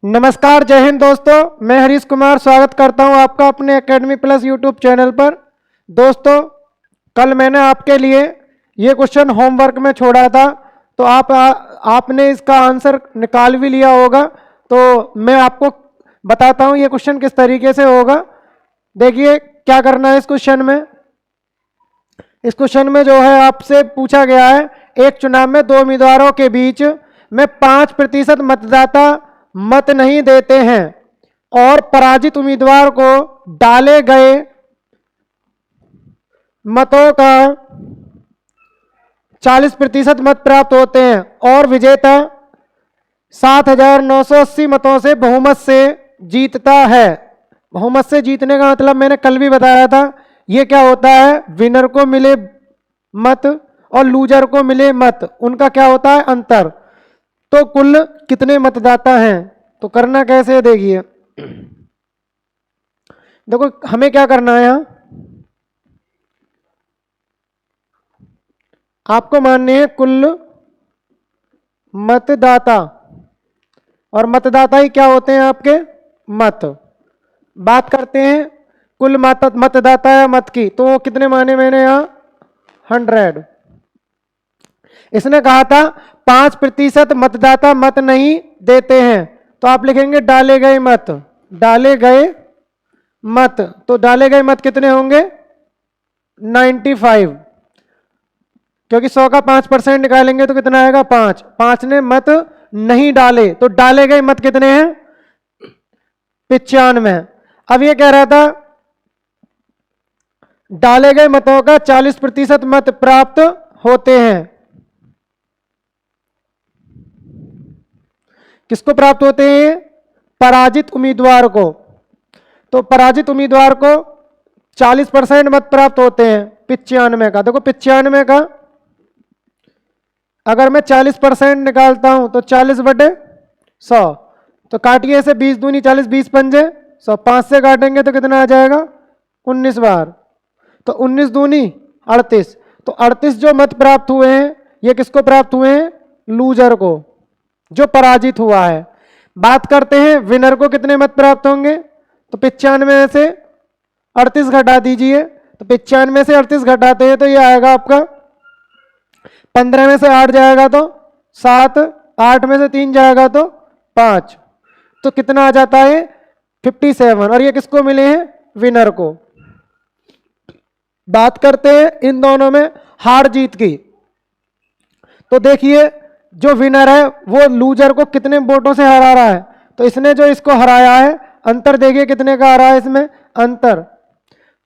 नमस्कार, जय हिंद दोस्तों। मैं हरीश कुमार स्वागत करता हूं आपका अपने एकेडमी प्लस यूट्यूब चैनल पर। दोस्तों, कल मैंने आपके लिए ये क्वेश्चन होमवर्क में छोड़ा था, तो आपने इसका आंसर निकाल भी लिया होगा। तो मैं आपको बताता हूं ये क्वेश्चन किस तरीके से होगा। देखिए क्या करना है इस क्वेश्चन में। इस क्वेश्चन में जो है आपसे पूछा गया है, एक चुनाव में दो उम्मीदवारों के बीच में 5% मतदाता मत नहीं देते हैं और पराजित उम्मीदवार को डाले गए मतों का 40% मत प्राप्त होते हैं और विजेता 7,980 मतों से बहुमत से जीतता है। बहुमत से जीतने का मतलब मैंने कल भी बताया था, ये क्या होता है, विनर को मिले मत और लूजर को मिले मत, उनका क्या होता है, अंतर। तो कुल कितने मतदाता हैं, तो करना कैसे है देखिए। देखो हमें क्या करना है, यहां आपको मानने हैं कुल मतदाता, और मतदाता ही क्या होते हैं, आपके मत। बात करते हैं कुल मतदाता या मत की, तो वो कितने माने मैंने यहां 100। इसने कहा था 5% मतदाता मत नहीं देते हैं, तो आप लिखेंगे डाले गए मत। डाले गए मत, तो डाले गए मत कितने होंगे 95, क्योंकि 100 का 5% निकालेंगे तो कितना आएगा 5। 5 ने मत नहीं डाले, तो डाले गए मत कितने हैं 95। अब ये कह रहा था डाले गए मतों का 40% मत प्राप्त होते हैं। किसको प्राप्त होते हैं, पराजित उम्मीदवार को। तो पराजित उम्मीदवार को 40% मत प्राप्त होते हैं 95 का। देखो 95 का अगर मैं 40% निकालता हूं तो 40/100, तो काटिए से 20 दूनी 40, 20 पंजे 100, 5 से काटेंगे तो कितना आ जाएगा 19 बार, तो 19 दूनी 38। तो 38 जो मत प्राप्त हुए हैं ये किसको प्राप्त हुए हैं, लूजर को, जो पराजित हुआ है। बात करते हैं विनर को कितने मत प्राप्त होंगे, तो 95 में से 38 घटा दीजिए, तो 95 में से 38 घटाते हैं तो ये आएगा आपका 15 में से 8 जाएगा तो 7, 8 में से 3 जाएगा तो 5, तो कितना आ जाता है 57। और ये किसको मिले हैं, विनर को। बात करते हैं इन दोनों में हार जीत की, तो देखिए जो विनर है वो लूजर को कितने वोटों से हरा रहा है, तो इसने जो इसको हराया है, अंतर देखिए कितने का आ रहा है इसमें,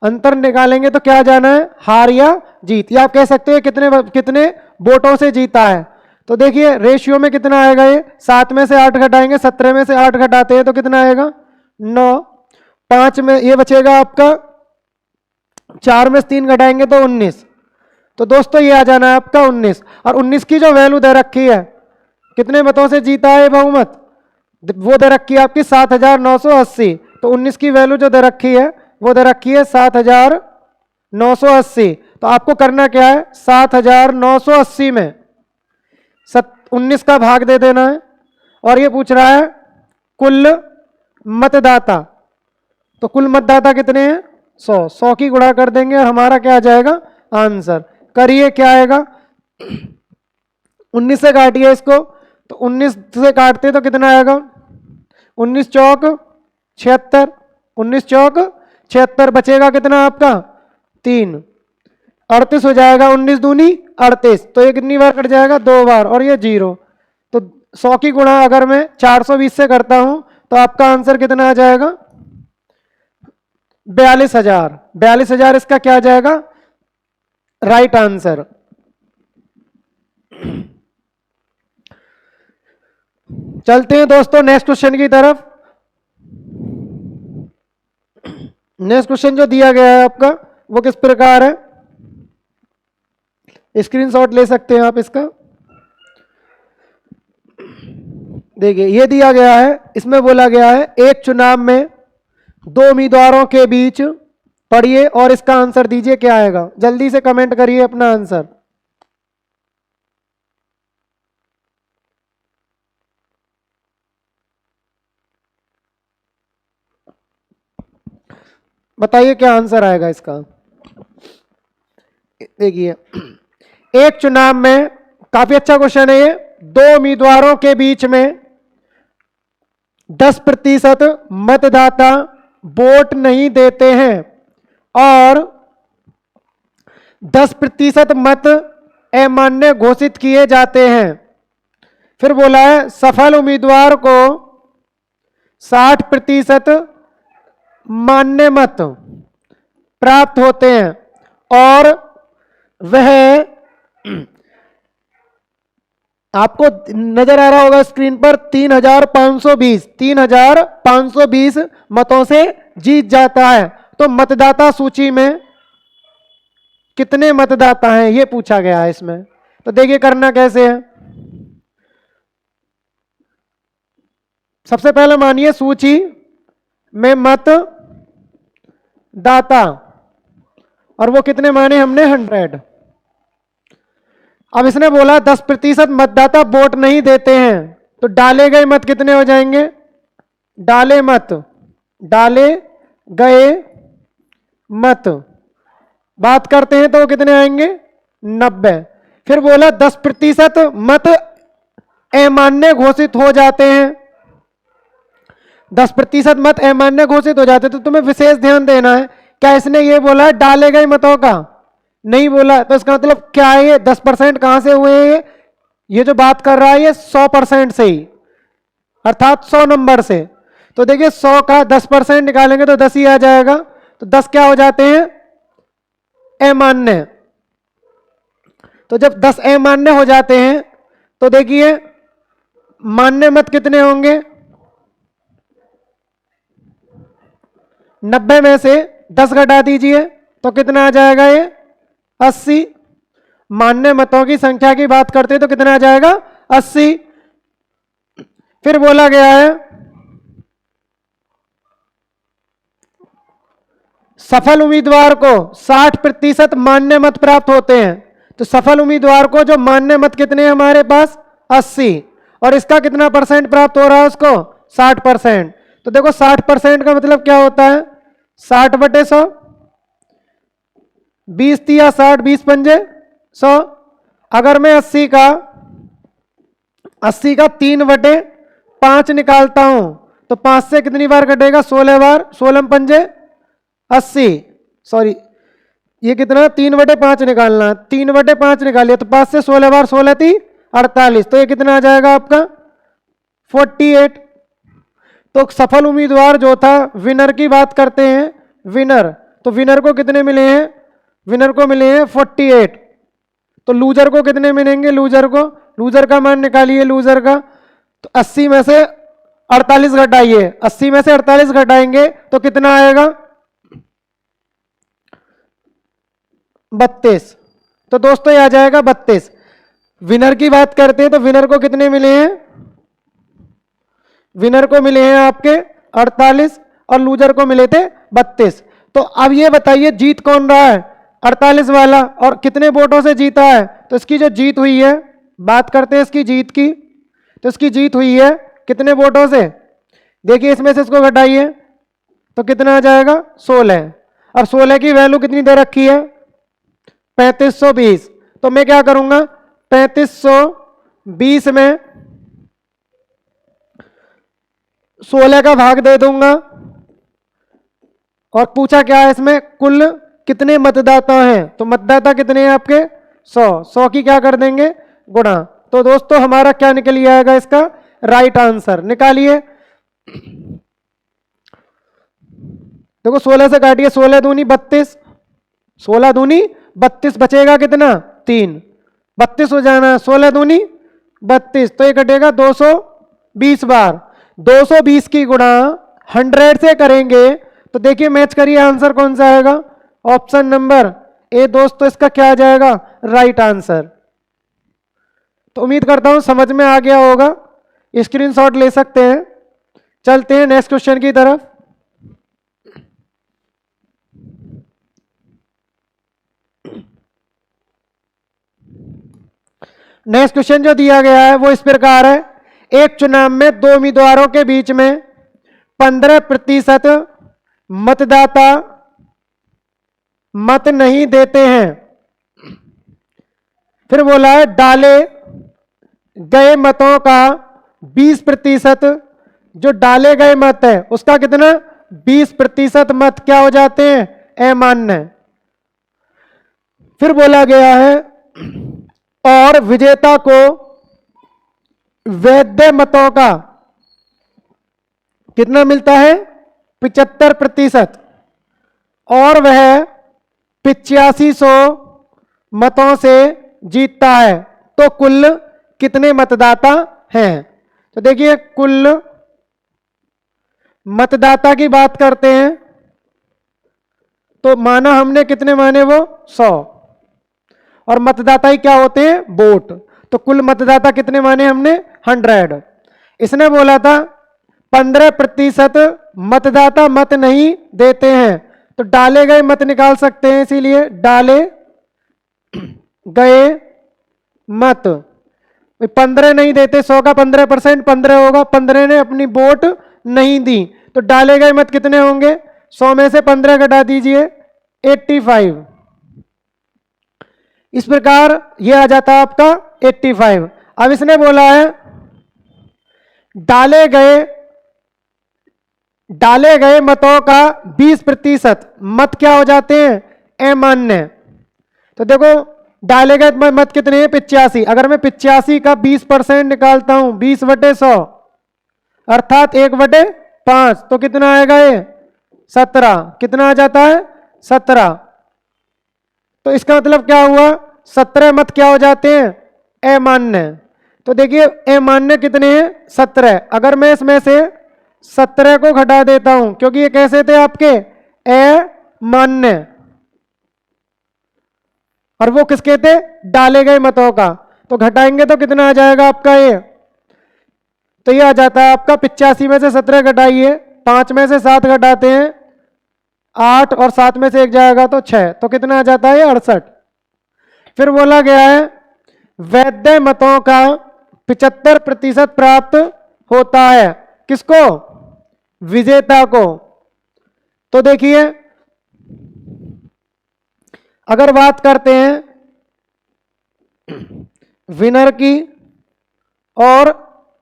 अंतर निकालेंगे तो क्या जाना है, हार या जीत, या आप कह सकते हैं कितने वोटों से जीता है। तो देखिए रेशियो में कितना आएगा, ये 7 में से 8 घटाएंगे, 17 में से 8 घटाते हैं तो कितना आएगा 9, 5 में ये बचेगा आपका, 4 में से 3 घटाएंगे तो 19, तो दोस्तों ये आ जाना है आपका 19। और 19 की जो वैल्यू दे रखी है, कितने मतों से जीता है बहुमत, वो दे रखी है आपकी 7,980, तो 19 की वैल्यू जो दे रखी है वो दे रखी है 7,980। तो आपको करना क्या है, 7,980 में 19 का भाग दे देना है, और ये पूछ रहा है कुल मतदाता, तो कुल मतदाता कितने हैं 100 की गुणा कर देंगे और हमारा क्या आ जाएगा आंसर। करिए क्या आएगा, 19 से काटिए इसको, तो 19 से काटते तो कितना आएगा 19 चौक 76, 19 चौक 76, बचेगा कितना आपका 3, 38 हो जाएगा, 19 दूनी 38, तो ये कितनी बार कट जाएगा 2 बार, और ये 0। तो 100 की गुणा अगर मैं 420 से करता हूं तो आपका आंसर कितना आ जाएगा 42,000। 42,000 इसका क्या आ जाएगा राइट आंसर। चलते हैं दोस्तों नेक्स्ट क्वेश्चन की तरफ। नेक्स्ट क्वेश्चन जो दिया गया है आपका वो किस प्रकार है, स्क्रीनशॉट ले सकते हैं आप इसका। देखिए ये दिया गया है, इसमें बोला गया है एक चुनाव में दो उम्मीदवारों के बीच, पढ़िए और इसका आंसर दीजिए क्या आएगा, जल्दी से कमेंट करिए अपना आंसर। बताइए क्या आंसर आएगा इसका। देखिए, एक चुनाव में, काफी अच्छा क्वेश्चन है ये, दो उम्मीदवारों के बीच में 10% मतदाता वोट नहीं देते हैं और 10% मत अमान्य घोषित किए जाते हैं। फिर बोला है सफल उम्मीदवार को 60% मान्य मत प्राप्त होते हैं और वह, आपको नजर आ रहा होगा स्क्रीन पर, 3,520 मतों से जीत जाता है। तो मतदाता सूची में कितने मतदाता हैं ये पूछा गया है इसमें। तो देखिए करना कैसे है। सबसे पहले मानिए सूची में मत दाता, और वो कितने माने हमने, 100। अब इसने बोला 10% मतदाता वोट नहीं देते हैं, तो डाले गए मत कितने हो जाएंगे, डाले गए मत बात करते हैं तो वो कितने आएंगे, 90। फिर बोला 10% मत अमान्य घोषित हो जाते हैं, 10% मत अमान्य घोषित हो जाते। तो तुम्हें विशेष ध्यान देना है, क्या इसने ये बोला डाले गए मतों का, नहीं बोला। तो इसका मतलब क्या है, ये 10% कहां से हुए हैं, ये जो बात कर रहा है ये 100% से ही, अर्थात 100 नंबर से। तो देखिए 100 का 10% निकालेंगे तो 10 ही आ जाएगा। तो 10 क्या हो जाते हैं, अमान्य। तो जब 10 अमान्य हो जाते हैं तो देखिए मान्य मत कितने होंगे, 90 में से 10 घटा दीजिए तो कितना आ जाएगा, ये 80। मान्य मतों की संख्या की बात करते हैं तो कितना आ जाएगा, 80। फिर बोला गया है सफल उम्मीदवार को 60% मान्य मत प्राप्त होते हैं। तो सफल उम्मीदवार को जो मान्य मत कितने हैं हमारे पास, 80, और इसका कितना परसेंट प्राप्त हो रहा है उसको, 60%। तो देखो 60% का मतलब क्या होता है, 60/100, 20 या 60, 20 पंजे 100। अगर मैं 80 का 3/5 निकालता हूं तो 5 से कितनी बार कटेगा, 16 बार, 16 पंजे 80, सॉरी ये कितना, 3/5 निकालना, 3/5 निकालिए तो 5 से 16 बार, 16 3 48, तो ये कितना आ जाएगा आपका 48। तो सफल उम्मीदवार जो था, विनर की बात करते हैं, विनर, तो विनर को कितने मिले हैं, विनर को मिले हैं 48। तो लूजर को कितने मिलेंगे, लूजर का मान निकालिए, लूजर का। तो 80 में से 48 घटाइए, 80 में से 48 घटाएंगे तो कितना आएगा, 32। तो दोस्तों ये आ जाएगा 32। विनर की बात करते हैं तो विनर को कितने मिले हैं, विनर को मिले हैं आपके 48 और लूजर को मिले थे 32। तो अब ये बताइए जीत कौन रहा है, 48 वाला, और कितने वोटों से जीता है। तो इसकी जो जीत हुई है, बात करते हैं इसकी जीत की, तो इसकी जीत हुई है कितने वोटों से, देखिए इसमें से इसको घटाइए तो कितना आ जाएगा, 16। अब 16 की वैल्यू कितनी दे रखी है, 3520। तो मैं क्या करूंगा, 3520 में 16 का भाग दे दूंगा, और पूछा क्या है इसमें, कुल कितने मतदाता हैं। तो मतदाता कितने हैं आपके, 100 की क्या कर देंगे, गुणा। तो दोस्तों हमारा क्या निकल आएगा, इसका राइट आंसर निकालिए। देखो 16 से काटिए, 16 दूनी 32, 16 दूनी 32, बचेगा कितना, 3, 32 हो जाना, 16 दूनी 32, तो ये कटेगा 220 बार। 220 की गुणा 100 से करेंगे तो देखिए मैच करिए आंसर कौन सा आएगा, ऑप्शन नंबर ए दोस्तों इसका क्या आ जाएगा, राइट आंसर। तो उम्मीद करता हूं समझ में आ गया होगा, स्क्रीनशॉट ले सकते हैं। चलते हैं नेक्स्ट क्वेश्चन की तरफ। नेक्स्ट क्वेश्चन जो दिया गया है वो इस प्रकार है, एक चुनाव में दो उम्मीदवारों के बीच में 15% मतदाता मत नहीं देते हैं। फिर बोला है डाले गए मतों का 20%, जो डाले गए मत है उसका कितना 20% मत क्या हो जाते हैं अमान्य। फिर बोला गया है और विजेता को वैध मतों का कितना मिलता है 75%, और वह 8500 मतों से जीतता है। तो कुल कितने मतदाता हैं? तो देखिए कुल मतदाता की बात करते हैं तो माना हमने कितने माने वो 100, और मतदाता ही क्या होते हैं वोट। तो कुल मतदाता कितने माने हमने 100। इसने बोला था 15% मतदाता मत नहीं देते हैं, तो डाले गए मत निकाल सकते हैं, इसीलिए डाले गए मत 15 नहीं देते, 100 का 15% 15 होगा, 15 ने अपनी वोट नहीं दी, तो डाले गए मत कितने होंगे 100 में से 15 घटा दीजिए 85। इस प्रकार यह आ जाता है आपका 85। अब इसने बोला है डाले गए मतों का 20% मत क्या हो जाते हैं अमान्य। तो देखो डाले गए मत कितने हैं 85। अगर मैं 85 का 20% निकालता हूं 20/100 अर्थात 1/5, तो कितना आएगा ये 17। कितना आ जाता है 17। तो इसका मतलब क्या हुआ 17 मत क्या हो जाते हैं अमान्य। तो देखिए अमान्य कितने हैं 17। अगर मैं इसमें से 17 को घटा देता हूं, क्योंकि ये कैसे थे आपके अमान्य, और वो किसके थे डाले गए मतों का, तो घटाएंगे तो कितना आ जाएगा आपका ये, तो ये आ जाता है आपका 85 में से 17 घटाइए, 5 में से 7 घटाते हैं 8, और 7 में से 1 जाएगा तो 6, तो कितना आ जाता है 68। फिर बोला गया है वैध मतों का 75% प्राप्त होता है, किसको विजेता को। तो देखिए अगर बात करते हैं विनर की और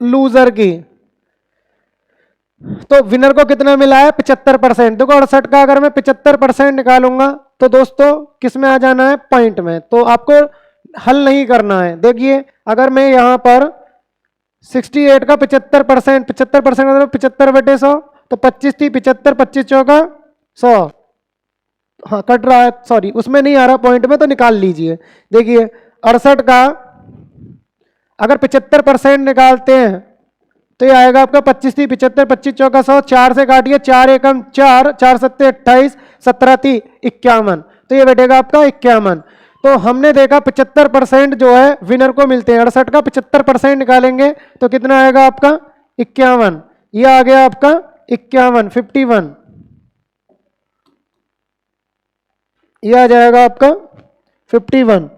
लूजर की, तो विनर को कितना मिला है 75%। देखो 68 का अगर मैं 75% निकालूंगा तो दोस्तों किस में आ जाना है पॉइंट में, तो आपको हल नहीं करना है। देखिए अगर मैं यहां पर 68 का 75%, 75% मतलब 75/100, तो 25 थी 75, 25 चौका 100, हाँ कट रहा है सॉरी उसमें नहीं आ रहा पॉइंट में, तो निकाल लीजिए। देखिए 68 का अगर 75% निकालते हैं तो ये आएगा आपका 25 थी 75, 25 चौका 100, 4 से काटिए 4 एकम 4, 4 सत्ते 28, 17 थी 51, तो ये बैठेगा आपका 51। तो हमने देखा 75% जो है विनर को मिलते हैं। 68 का 75% निकालेंगे तो कितना आएगा आपका 51, ये आ गया आपका 51, 51, ये आ जाएगा आपका 51।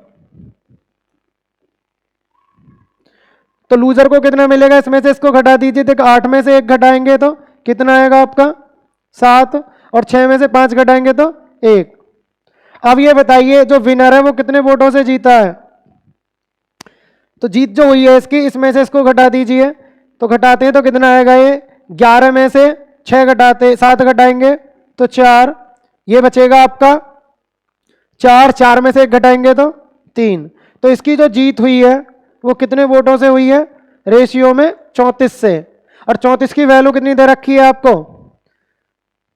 तो लूजर को कितना मिलेगा इसमें से, इसको घटा दीजिए, देखो 8 में से 1 घटाएंगे तो कितना आएगा आपका 7, और 6 में से 5 घटाएंगे तो 1। अब ये बताइए जो विनर है वो कितने वोटों से जीता है, तो जीत जो हुई है इसकी, इसमें से इसको घटा दीजिए, तो घटाते हैं तो कितना आएगा ये 11 में से 6 घटाते 7 घटाएंगे तो 4, ये बचेगा आपका 4, 4 में से 1 घटाएंगे तो 3। तो इसकी जो जीत हुई है वो कितने वोटों से हुई है रेशियो में 34 से, और 34 की वैल्यू कितनी दे रखी है आपको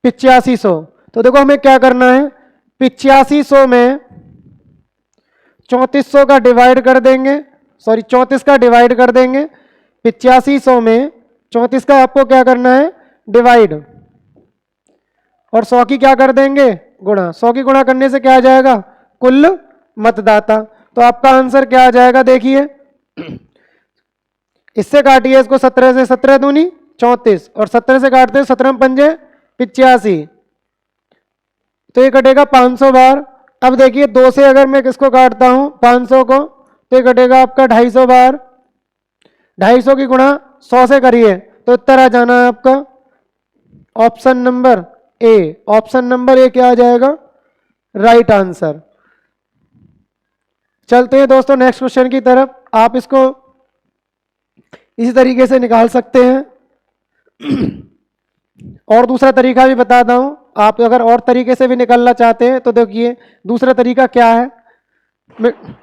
8500। तो देखो हमें क्या करना है 8500 में 3400 का डिवाइड कर देंगे, सॉरी 34 का डिवाइड कर देंगे, 8500 में 34 का आपको क्या करना है डिवाइड, और 100 की क्या कर देंगे गुणा। 100 की गुणा करने से क्या आ जाएगा कुल मतदाता। तो आपका आंसर क्या आ जाएगा देखिए, इससे काटिए इसको 17 से, 17 दूनी 34, और 17 से काटते हैं 17 पंजे 85, तो ये कटेगा 500 बार। अब देखिए 2 से अगर मैं किसको काटता हूं 500 को, तो ये कटेगा आपका 250 बार। 250 की गुणा 100 से करिए तो उत्तर आ जाना है आपका option number A. Option number A क्या आ जाएगा राइट आंसर। चलते हैं दोस्तों नेक्स्ट क्वेश्चन की तरफ। आप इसको इसी तरीके से निकाल सकते हैं। और दूसरा तरीका भी बताता हूं, आप अगर और तरीके से भी निकालना चाहते हैं तो देखिए दूसरा तरीका क्या है।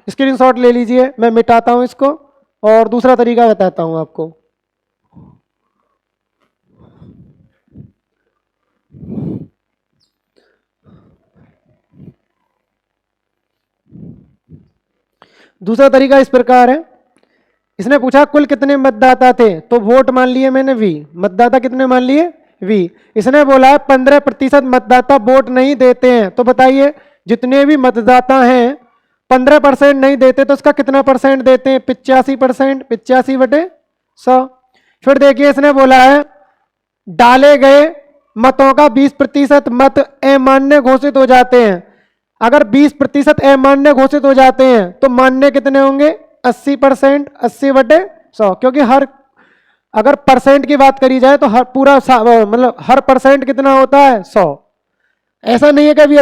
स्क्रीनशॉट ले लीजिए, मैं मिटाता हूं इसको और दूसरा तरीका बताता हूं आपको। दूसरा तरीका इस प्रकार है। इसने पूछा कुल कितने मतदाता थे, तो वोट मान लिए मैंने V, मतदाता कितने मान लिए V। इसने बोला 15% मतदाता वोट नहीं देते हैं, तो बताइए जितने भी मतदाता हैं 15% नहीं देते तो उसका कितना परसेंट देते हैं, 85%, 85/100। फिर देखिए इसने बोला है डाले गए मतों का 20% मत अमान्य घोषित हो जाते हैं। अगर 20% अमान्य घोषित हो जाते हैं तो मान्य कितने होंगे, 80%, 80/100। क्योंकि हर अगर परसेंट की बात करी जाए तो हर पूरा मतलब हर परसेंट कितना होता है, 100। ऐसा नहीं है कि अभी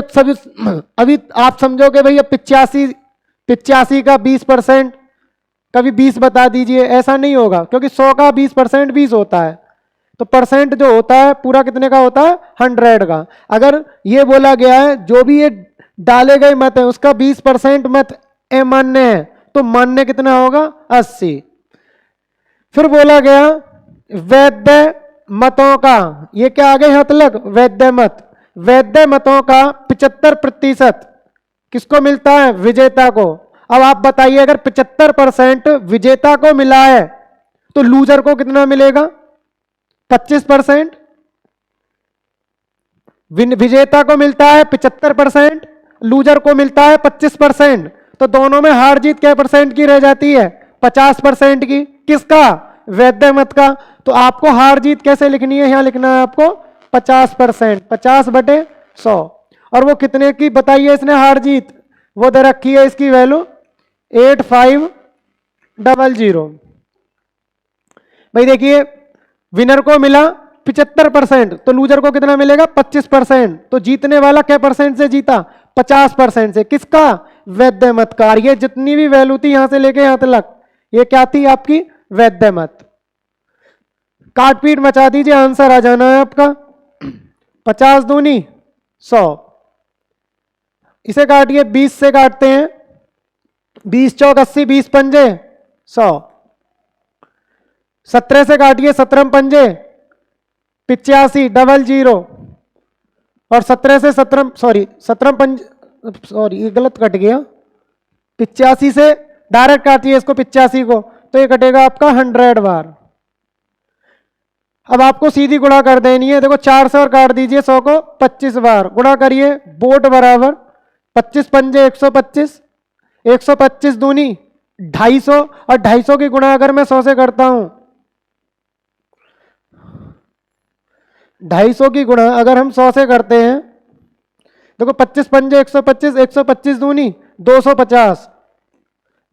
आप समझोगे भैया 85 का 20%, कभी 20 बता दीजिए, ऐसा नहीं होगा क्योंकि 100 का 20% 20 होता है। तो परसेंट जो होता है पूरा कितने का होता है, 100 का। अगर ये बोला गया है जो भी ये डाले गए मत है उसका 20% मत अमान्य है तो मान्य कितना होगा, 80। फिर बोला गया वैध मतों का, ये क्या आ गए यहाँ तक, वैध मत, वैध मतों का 75% किसको मिलता है, विजेता को। अब आप बताइए अगर 75% विजेता को मिला है तो लूजर को कितना मिलेगा, 25%। विजेता को मिलता है 75%, लूजर को मिलता है 25%। तो दोनों में हार जीत क्या परसेंट की रह जाती है, 50% की। किसका, वैध मत का। तो आपको हार जीत कैसे लिखनी है, यहां लिखना है आपको 50%, 50/100। और वो कितने की बताइए इसने हार जीत, वो दे रखी है इसकी वैल्यू 8500। भाई देखिए विनर को मिला 75%, तो लूजर को कितना मिलेगा, 25%। तो जीतने वाला क्या परसेंट से जीता, 50% से। किसका, वैध मत का। ये जितनी भी वैल्यू थी यहां से लेके यहां तक, ये क्या थी आपकी, वैध मत। काट पीट मचा दीजिए, आंसर आ जाना है आपका 50 दूनी 100। इसे काटिए, 20 से काटते हैं, 20 चौक 80, 20 पंजे 100। 17 से काटिए, 17 पंजे 85, 00। और 17 से 17 सॉरी 17 पंज सॉरी ये गलत कट गया, 85 से डायरेक्ट काटिए इसको 85 को, तो ये कटेगा आपका 100 बार। अब आपको सीधी गुणा कर देनी है। देखो 4 से और काट दीजिए 100 को 25 बार, गुणा करिए, बोट बराबर 25 पंजे 125, 125 दूनी 250। और 250 की गुणा अगर मैं 100 से करता हूं, 250 की गुणा अगर हम 100 से करते हैं, देखो 25 पंजे 125, 125 दूनी 250,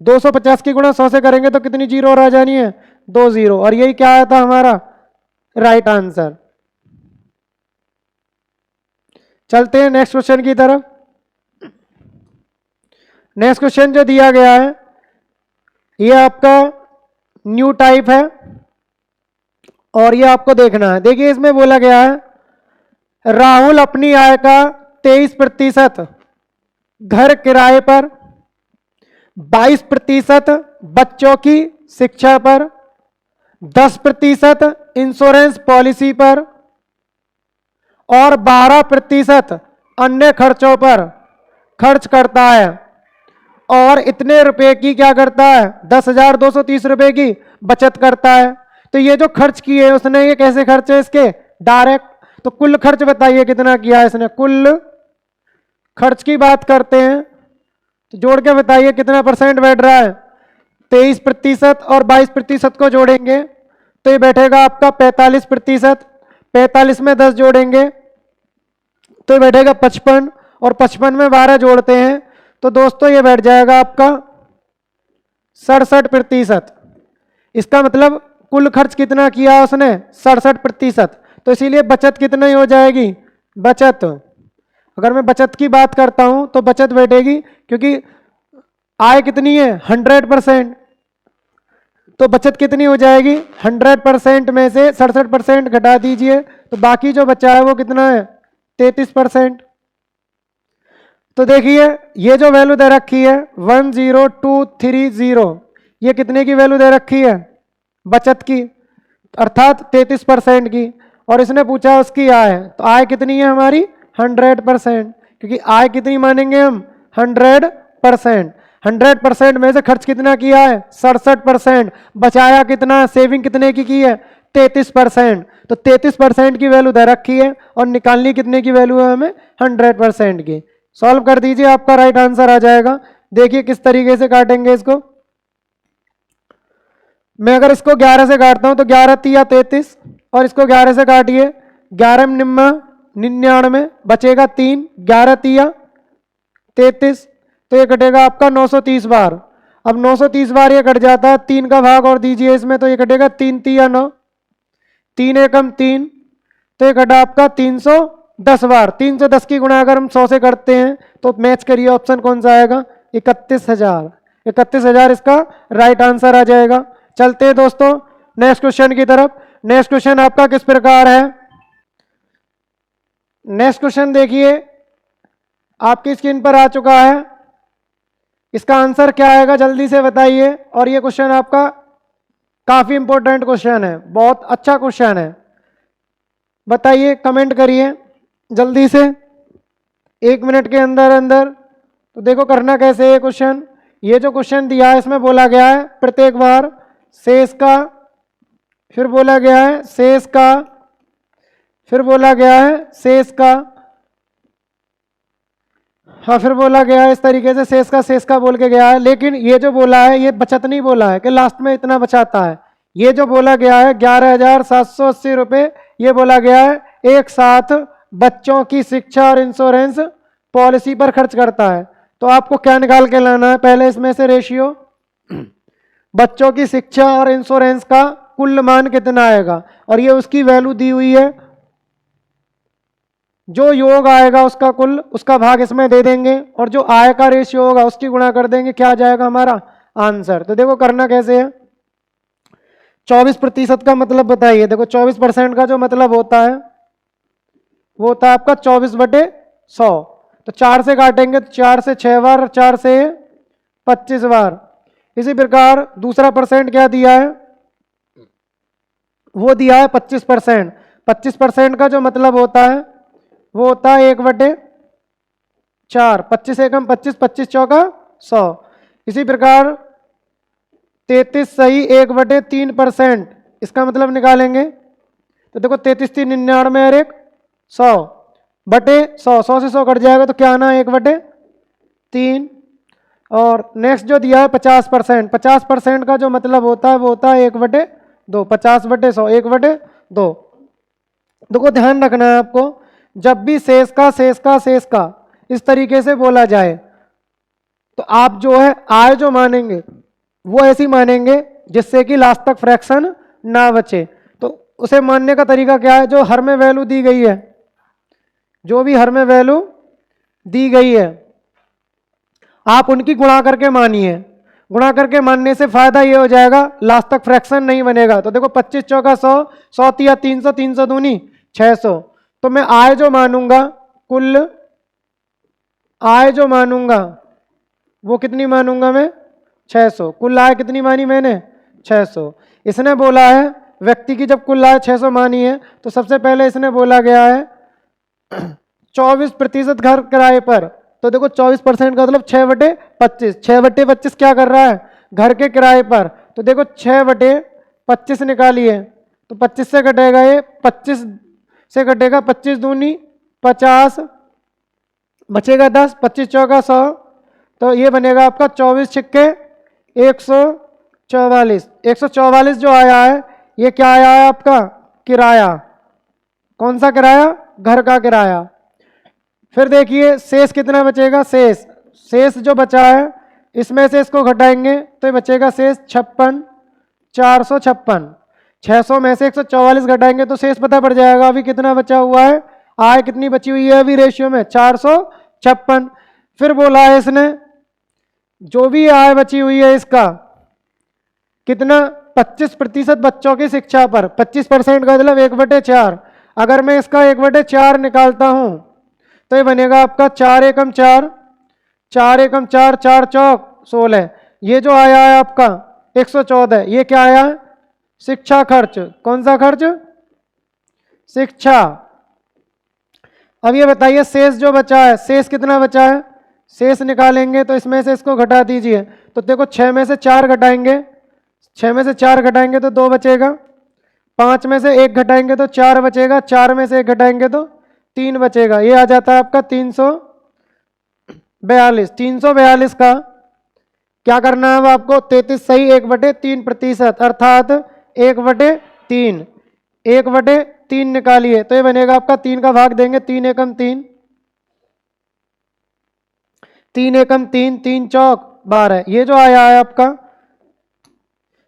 250 की गुणा 100 से करेंगे तो कितनी जीरो और आ जानी है, 2 0। और यही क्या आया था हमारा राइट आंसर। चलते हैं नेक्स्ट क्वेश्चन की तरफ। नेक्स्ट क्वेश्चन जो दिया गया है ये आपका न्यू टाइप है और ये आपको देखना है। देखिए इसमें बोला गया है राहुल अपनी आय का 23% घर किराए पर, 22% बच्चों की शिक्षा पर, 10% इंश्योरेंस पॉलिसी पर और 12% अन्य खर्चों पर खर्च करता है। और इतने रुपए की क्या करता है, 10,230 रुपए की बचत करता है। तो ये जो खर्च किए उसने, ये कैसे खर्च है इसके, डायरेक्ट। तो कुल खर्च बताइए कितना किया है इसने, कुल खर्च की बात करते हैं तो जोड़ के बताइए कितना परसेंट बैठ रहा है, 23% और 22% को जोड़ेंगे तो ये बैठेगा आपका 45%। 45 में 10 जोड़ेंगे तो ये बैठेगा 55, और 55 में 12 जोड़ते हैं तो दोस्तों ये बैठ जाएगा आपका 67%। इसका मतलब कुल खर्च कितना किया उसने, 67%। तो इसीलिए बचत कितनी हो जाएगी, बचत अगर मैं बचत की बात करता हूं तो बचत बैठेगी, क्योंकि आय कितनी है 100%, तो बचत कितनी हो जाएगी 100% में से 67% घटा दीजिए, तो बाकी जो बचा है वो कितना है 33%। तो देखिए ये जो वैल्यू दे रखी है 10230, ये कितने की वैल्यू दे रखी है बचत की, अर्थात 33% की। और इसने पूछा उसकी आय, तो आय कितनी है हमारी 100%, क्योंकि आय कितनी मानेंगे हम 100%। 100% में से खर्च कितना किया है 67%, बचाया कितना, सेविंग कितने की है 33%। तो 33% की वैल्यू दे रखी है और निकालनी कितने की वैल्यू है हमें 100% की। सॉल्व कर दीजिए, आपका राइट आंसर आ जाएगा। देखिए किस तरीके से काटेंगे इसको। मैं अगर इसको 11 से काटता हूं तो 11 तिया 33, और इसको 11 से काटिए 11 निम्मा 99, बचेगा 3, 11 तिया 33, तो ये कटेगा आपका 930 बार। अब 930 बार ये कट जाता है, 3 का भाग और दीजिए इसमें, तो ये कटेगा 3 तिया 9, 3 एकम 3, तो ये कटा आपका 310 बार। 310 की गुणा अगर हम 100 से करते हैं तो मैच करिए ऑप्शन कौन सा आएगा 31,000। 31,000 इसका राइट आंसर आ जाएगा। चलते हैं दोस्तों नेक्स्ट क्वेश्चन की तरफ। नेक्स्ट क्वेश्चन आपका किस प्रकार है, नेक्स्ट क्वेश्चन देखिए आपकी स्क्रीन पर आ चुका है। इसका आंसर क्या आएगा जल्दी से बताइए। और ये क्वेश्चन आपका काफी इंपॉर्टेंट क्वेश्चन है, बहुत अच्छा क्वेश्चन है, बताइए कमेंट करिए जल्दी से 1 मिनट के अंदर अंदर। तो देखो करना कैसे है क्वेश्चन। ये जो क्वेश्चन दिया है इसमें बोला गया है प्रत्येक बार शेष का, फिर बोला गया है शेष का, फिर बोला गया है शेष का, हाँ फिर बोला गया है इस तरीके से शेष का बोल के गया है। लेकिन ये जो बोला है ये बचत नहीं बोला है कि लास्ट में इतना बचाता है। ये जो बोला गया है 11,780 रुपये, ये बोला गया है एक साथ बच्चों की शिक्षा और इंश्योरेंस पॉलिसी पर खर्च करता है। तो आपको क्या निकाल के लाना है, पहले इसमें से रेशियो, बच्चों की शिक्षा और इंश्योरेंस का कुल मान कितना आएगा, और ये उसकी वैल्यू दी हुई है। जो योग आएगा उसका कुल, उसका भाग इसमें दे देंगे, और जो आय का रेशियो होगा उसकी गुणा कर देंगे, क्या आ जाएगा हमारा आंसर। तो देखो करना कैसे है। 24% का मतलब बताइए। देखो 24% का जो मतलब होता है वो होता है आपका 24/100। तो 4 से काटेंगे तो 4 से 6 बार, 4 से 25 बार। इसी प्रकार दूसरा परसेंट क्या दिया है, वो दिया है 25%। 25% का जो मतलब होता है वो होता है 1/4। 25 एकम 25, 25 चौका 100। इसी प्रकार 33 सही 1/3%, इसका मतलब निकालेंगे तो देखो 33 3 99 और 100/100, 100 से 100 कट जाएगा तो क्या आना है 1/3। और नेक्स्ट जो दिया है 50%, 50% का जो मतलब होता है वो होता है 1/2, 50/100 1/2। देखो ध्यान रखना है आपको, जब भी शेष का इस तरीके से बोला जाए तो आप जो है आय जो मानेंगे वो ऐसी मानेंगे जिससे कि लास्ट तक फ्रैक्शन ना बचे। तो उसे मानने का तरीका क्या है, जो हर में वैल्यू दी गई है, जो भी हर में वैल्यू दी गई है आप उनकी गुणा करके मानिए। गुणा करके मानने से फायदा ये हो जाएगा लास्ट तक फ्रैक्शन नहीं बनेगा। तो देखो 25 चौका 100, 100 तिया 300, 300 दूनी 600। तो मैं आय जो मानूंगा, कुल आय जो मानूंगा वो कितनी मानूंगा मैं 600। कुल आय कितनी मानी मैंने 600। इसने बोला है व्यक्ति की जब कुल आय 600 मानी है तो सबसे पहले इसने बोला गया है 24% घर किराए पर। तो देखो 24% का मतलब 6/25। 6/25 क्या कर रहा है घर के किराए पर। तो देखो 6/25 निकालिए तो 25 से कटेगा, ये 25 से कटेगा, 25 दूनी 50, बचेगा 10, 25 चौका 100। तो ये बनेगा आपका 24 छिक्के 144। 144 जो आया है ये क्या आया है आपका किराया। कौन सा किराया, घर का किराया। फिर देखिए शेष कितना बचेगा, शेष जो बचा है इसमें से इसको घटाएंगे तो ये बचेगा शेष 56, 456। 600 में से 144 घटाएंगे तो शेष पता पड़ जाएगा अभी कितना बचा हुआ है आय कितनी बची हुई है अभी रेशियो में 456। फिर बोला है इसने जो भी आय बची हुई है इसका कितना 25% बच्चों की शिक्षा पर, 25% का मतलब 1/4। अगर मैं इसका 1/4 निकालता हूं तो ये बनेगा आपका 4 एकम 4, 4 एकम 4, 4 चौक 16। ये जो आया है आपका 114, ये क्या आया है शिक्षा खर्च। कौन सा खर्च शिक्षा। अब ये बताइए शेष जो बचा है, शेष कितना बचा है, शेष निकालेंगे तो इसमें से इसको घटा दीजिए। तो देखो 6 में से 4 घटाएंगे, 6 में से 4 घटाएंगे तो 2 बचेगा, 5 में से 1 घटाएंगे तो 4 बचेगा, 4 में से 1 घटाएंगे तो 3 बचेगा। ये आ जाता है आपका 342। 342 का क्या करना है अब आपको 33 सही 1/3%, अर्थात 1/3, 1/3 निकालिए तो ये बनेगा आपका 3 का भाग देंगे, 3 एकम 3, 3 एकम 3, 3 चौक 12। ये जो आया है आपका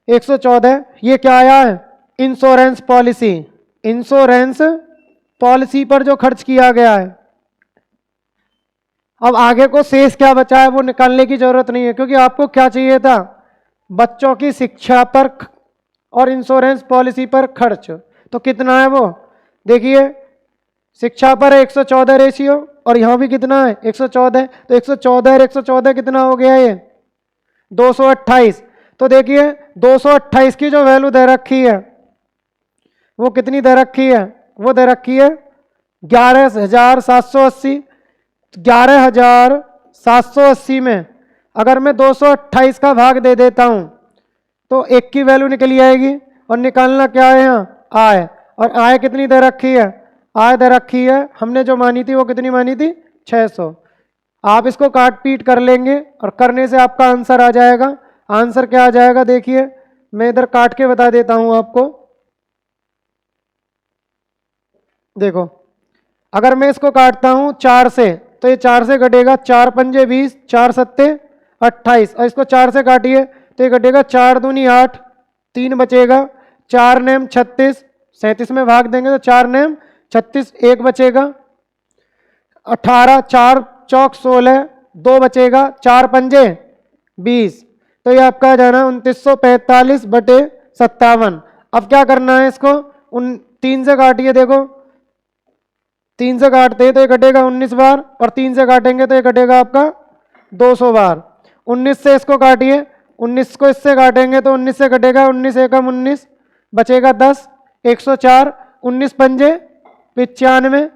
114, ये क्या आया है इंश्योरेंस पॉलिसी, इंश्योरेंस पॉलिसी पर जो खर्च किया गया है। अब आगे को शेष क्या बचा है वो निकालने की जरूरत नहीं है, क्योंकि आपको क्या चाहिए था बच्चों की शिक्षा पर और इंश्योरेंस पॉलिसी पर खर्च। तो कितना है वो देखिए, शिक्षा पर है 114 रेशियो और यहां भी कितना है 114, तो 114 और 114 कितना हो गया ये 228। तो देखिए 228 की जो वैल्यू दे रखी है वो कितनी दे रखी है, वो दे रखी है 11,780। 11,780 में अगर मैं 228 का भाग दे देता हूं तो 1 की वैल्यू निकली आएगी। और निकालना क्या है यहाँ आय, और आय कितनी दे रखी है, आय दे रखी है हमने जो मानी थी वो कितनी मानी थी 600। आप इसको काट पीट कर लेंगे और करने से आपका आंसर आ जाएगा। आंसर क्या आ जाएगा देखिए, मैं इधर काट के बता देता हूं आपको। देखो अगर मैं इसको काटता हूं 4 से तो ये 4 से कटेगा, 4 पंजे 20, 4 सत्ते 28, और इसको 4 से काटिए तो ये कटेगा 4 दूनी 8, 3 बचेगा, 4 नेम 36, 37 में भाग देंगे तो 4 नेम 36, 1 बचेगा, 18, 4 चौक 16, 2 बचेगा, 4 पंजे 20। तो ये आपका जाना 2945/57। अब क्या करना है इसको 3 से काटिए, देखो 3 से काटते हैं तो ये कटेगा 19 बार, और 3 से काटेंगे तो ये कटेगा आपका 200 बार। 19 से इसको काटिए, 19 को इससे काटेंगे तो 19 से कटेगा 19 एकम 19, बचेगा 10, 104, 19 पंजे 95,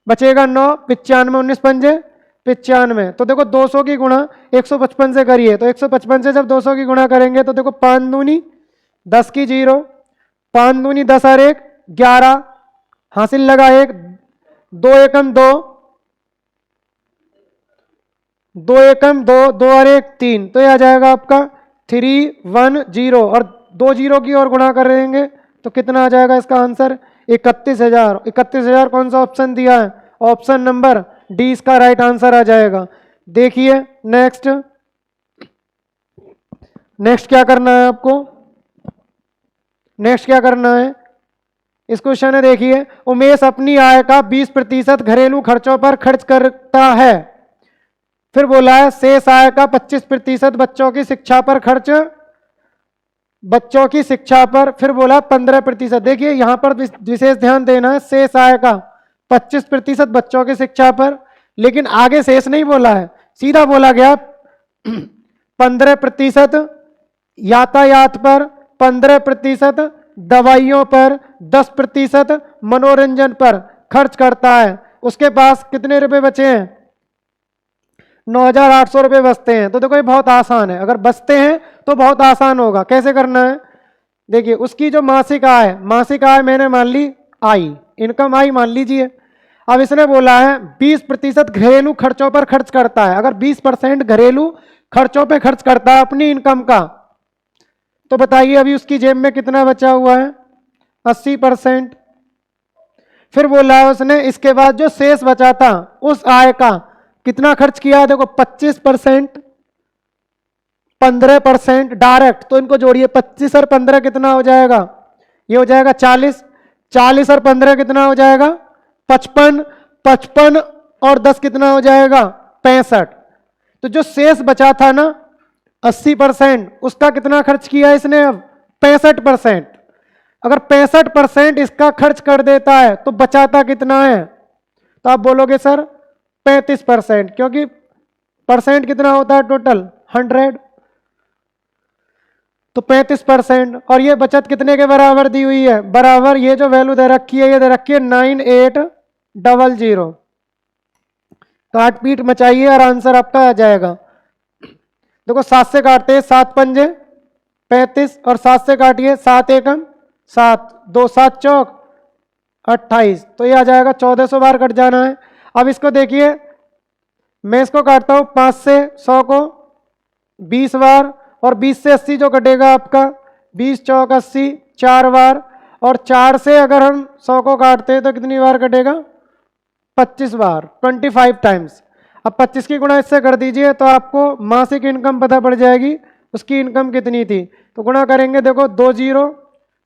बचेगा 9, 95, 19 पंजे 95। तो देखो 200 की गुणा 155 से करिए, तो 155 से जब 200 की गुणा करेंगे तो देखो 5 दूनी 10 की 0, 5 दूनी 10 और 1 11, हासिल लगा 1, 2 एकम 2, 2 एकम 2, 2 और 1 3, तो ये आ जाएगा आपका 310, और 2 जीरो की ओर गुणा कर देंगे तो कितना आ जाएगा इसका आंसर 31,000। 31,000 कौन सा ऑप्शन दिया है, ऑप्शन नंबर डी इसका राइट आंसर आ जाएगा। देखिए नेक्स्ट, नेक्स्ट क्या करना है आपको, नेक्स्ट क्या करना है इस क्वेश्चन में देखिए, उमेश अपनी आय का 20% घरेलू खर्चों पर खर्च करता है। फिर बोला है शेष आय का 25% बच्चों की शिक्षा पर खर्च, बच्चों की शिक्षा पर। फिर बोला 15%। देखिए यहां पर विशेष ध्यान देना है, शेष आय का 25% बच्चों की शिक्षा पर, लेकिन आगे शेष नहीं बोला है, सीधा बोला गया 15% यातायात पर, 15% दवाइयों पर, 10% मनोरंजन पर खर्च करता है। उसके पास कितने रुपए बचे हैं 9,800 रुपये बचते हैं। तो देखो ये बहुत आसान है, अगर बचते हैं तो बहुत आसान होगा। कैसे करना है देखिए, उसकी जो मासिक आय, मासिक आय मैंने मान ली आई, इनकम आई मान लीजिए। अब इसने बोला है 20% घरेलू खर्चों पर खर्च करता है। अगर 20% घरेलू खर्चों पे खर्च करता है अपनी इनकम का, तो बताइए अभी उसकी जेब में कितना बचा हुआ है 80%। फिर बोला है उसने इसके बाद जो शेष बचा था उस आय का कितना खर्च किया, देखो 25%, 15% डायरेक्ट, तो इनको जोड़िए 25 और 15 कितना हो जाएगा, ये हो जाएगा 40, 40 और 15 कितना हो जाएगा 55, 55 और 10 कितना हो जाएगा 65। तो जो शेष बचा था ना 80%, उसका कितना खर्च किया इसने अब 65%। अगर 65% इसका खर्च कर देता है तो बचाता कितना है? तो आप बोलोगे सर 35%, क्योंकि परसेंट कितना होता है टोटल 100, तो 35%। और ये बचत कितने के बराबर दी हुई है? बराबर ये जो वैल्यू दे रखी है ये दे रखी है 9800। काट पीट मचाइए और आंसर आपका आ जाएगा। देखो 7 से काटते हैं, 7 पंजे 35 और 7 से काटिए 7 एकम 7, 2 7 चौक 28, तो ये आ जाएगा 1400 बार कट जाना है। अब इसको देखिए, मैं इसको काटता हूं 5 से 100 को 20 बार, और 20 से 80 जो कटेगा आपका 20 चौक 80 4 बार, और 4 से अगर हम 100 को काटते हैं तो कितनी बार कटेगा? 25 बार, 25 टाइम्स। अब 25 की गुणा इससे कर दीजिए तो आपको मासिक इनकम पता पड़ जाएगी, उसकी इनकम कितनी थी। तो गुणा करेंगे, देखो 2 जीरो,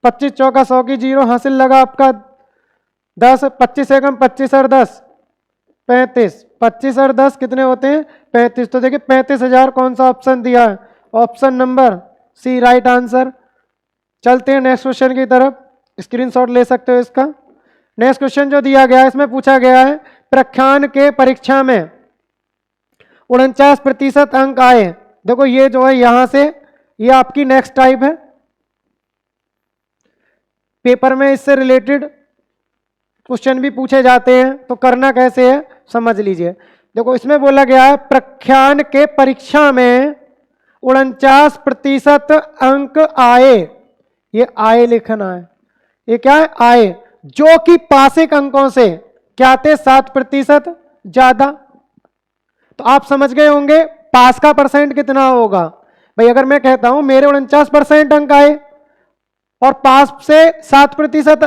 25 चौका 100 की जीरो, हासिल लगा आपका 10, 25 एकम 25 और 10 35, 25 और 10 कितने होते हैं 35। तो देखिए 35,000 कौन सा ऑप्शन दिया है? Option number c right answer. चलते हैं नेक्स्ट क्वेश्चन की तरफ, स्क्रीनशॉट ले सकते हो इसका। नेक्स्ट क्वेश्चन जो दिया गया है इसमें पूछा गया है प्रख्यान के परीक्षा में 49% अंक आए। देखो ये जो है यहां से ये आपकी नेक्स्ट टाइप है, पेपर में इससे रिलेटेड क्वेश्चन भी पूछे जाते हैं, तो करना कैसे है समझ लीजिए। देखो इसमें बोला गया है प्रख्यान के परीक्षा में 49% अंक आए। ये आए लिखना है, ये क्या है? आए, जो कि पासिक अंकों से क्या थे 7% ज्यादा। तो आप समझ गए होंगे पास का परसेंट कितना होगा। भाई अगर मैं कहता हूं मेरे 49% अंक आए और पास से 7%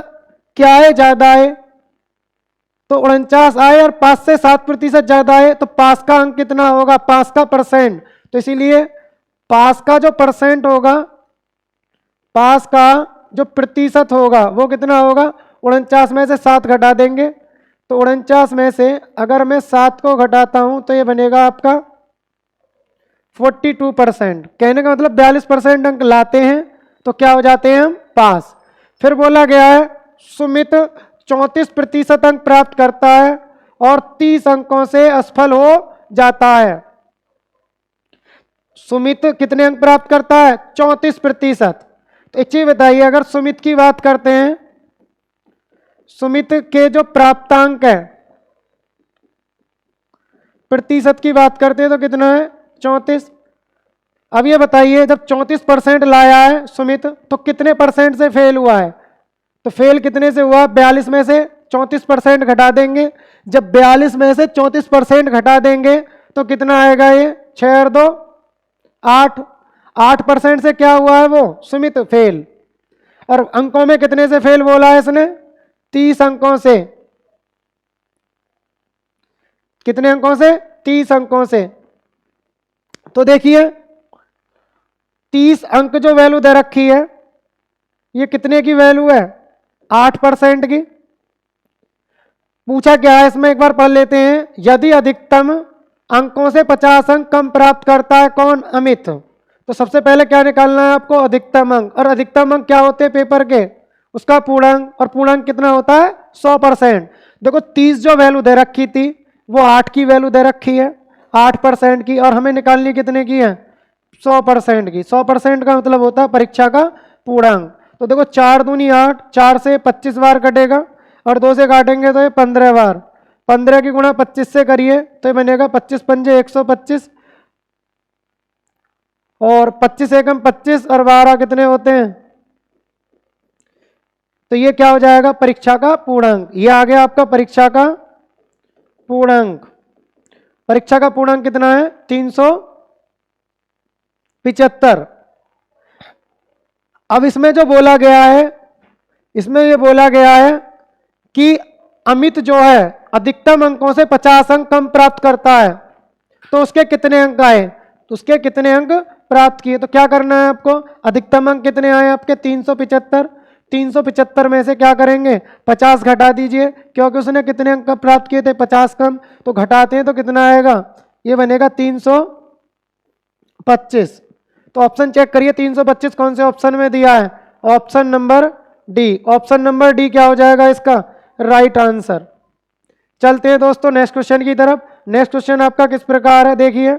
क्या है ज्यादा है, तो 49 आए और पास से 7% ज्यादा है, तो पास का अंक कितना होगा? पास का परसेंट। तो इसीलिए पास का जो परसेंट होगा, पास का जो प्रतिशत होगा वो कितना होगा? 49 में से 7 घटा देंगे, तो 49 में से अगर मैं 7 को घटाता हूं तो ये बनेगा आपका 42%। कहने का मतलब 42% अंक लाते हैं तो क्या हो जाते हैं हम? पास। फिर बोला गया है सुमित 34% अंक प्राप्त करता है और 30 अंकों से असफल हो जाता है। सुमित कितने अंक प्राप्त करता है? 34%। तो एक चीज बताइए, अगर सुमित की बात करते हैं, सुमित के जो प्राप्तांक है प्रतिशत की बात करते हैं तो कितना है? 34। अब ये बताइए जब 34% लाया है सुमित तो कितने परसेंट से फेल हुआ है? तो फेल कितने से हुआ? 42 में से 34% घटा देंगे। जब 42 में से 34% घटा देंगे तो कितना आएगा? ये 6 और 2 8, 8% से क्या हुआ है वो? सुमित फेल। और अंकों में कितने से फेल बोला है इसने? 30 अंकों से। कितने अंकों से? 30 अंकों से। तो देखिए 30 अंक जो वैल्यू दे रखी है ये कितने की वैल्यू है? 8% की। पूछा क्या है इसमें एक बार पढ़ लेते हैं। यदि अधिकतम अंकों से 50 अंक कम प्राप्त करता है कौन? अमित। तो सबसे पहले क्या निकालना है आपको? अधिकतम अंक। और अधिकतम अंक क्या होते हैं पेपर के? उसका पूर्णांक, और पूर्णांक कितना होता है? 100%। देखो 30 जो वैल्यू दे रखी थी वो 8 की वैल्यू दे रखी है, 8% की, और हमें निकालनी कितने की है? 100% की। 100% का मतलब होता है परीक्षा का पूर्णांक। तो देखो 4 दूनी 8, 4 से 25 बार कटेगा और 2 से काटेंगे तो ये 15 बार। 15 की गुणा 25 से करिए तो ये बनेगा 25 पंजे 125, और 25 एकम 25 और 12 कितने होते हैं? तो ये क्या हो जाएगा? परीक्षा का पूर्णांक। ये आ गया आपका परीक्षा का पूर्णांक। परीक्षा का पूर्णांक कितना है? 375। अब इसमें जो बोला गया है, इसमें ये बोला गया है कि अमित जो है अधिकतम अंकों से 50 अंक कम प्राप्त करता है, तो उसके कितने अंक आए? तो उसके कितने अंक प्राप्त किए? तो क्या करना है आपको? अधिकतम अंक कितने आए आपके? 375। 375 में से क्या करेंगे, 50 घटा दीजिए, क्योंकि उसने कितने अंक प्राप्त किए थे, 50 कम, तो घटाते हैं तो कितना आएगा, ये बनेगा 325। तो ऑप्शन चेक करिए 325 कौन से ऑप्शन में दिया है, option number D. Option number D क्या हो जाएगा इसका राइट आंसर। चलते हैं दोस्तों नेक्स्ट क्वेश्चन की तरफ। नेक्स्ट क्वेश्चन आपका किस प्रकार है, देखिए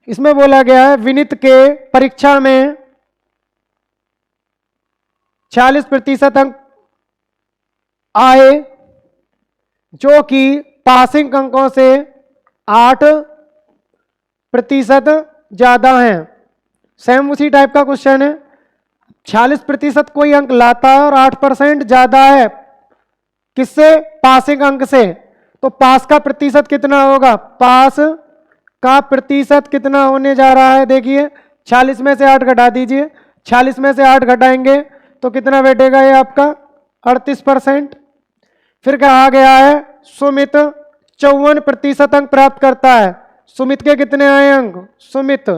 इसमें बोला गया है विनीत के परीक्षा में 46% अंक आए, जो कि पासिंग अंकों से 8% ज्यादा हैं। सेम उसी टाइप का क्वेश्चन है, 46% कोई अंक लाता है और 8% ज्यादा है, किससे, पासिंग अंक से। तो पास का प्रतिशत कितना होगा, पास का प्रतिशत कितना होने जा रहा है, देखिए 46 में से 8 घटा दीजिए, 46 में से 8 घटाएंगे तो कितना बैठेगा ये आपका 38%। फिर कहा गया है सुमित 54% अंक प्राप्त करता है। सुमित के कितने आए अंक, सुमित,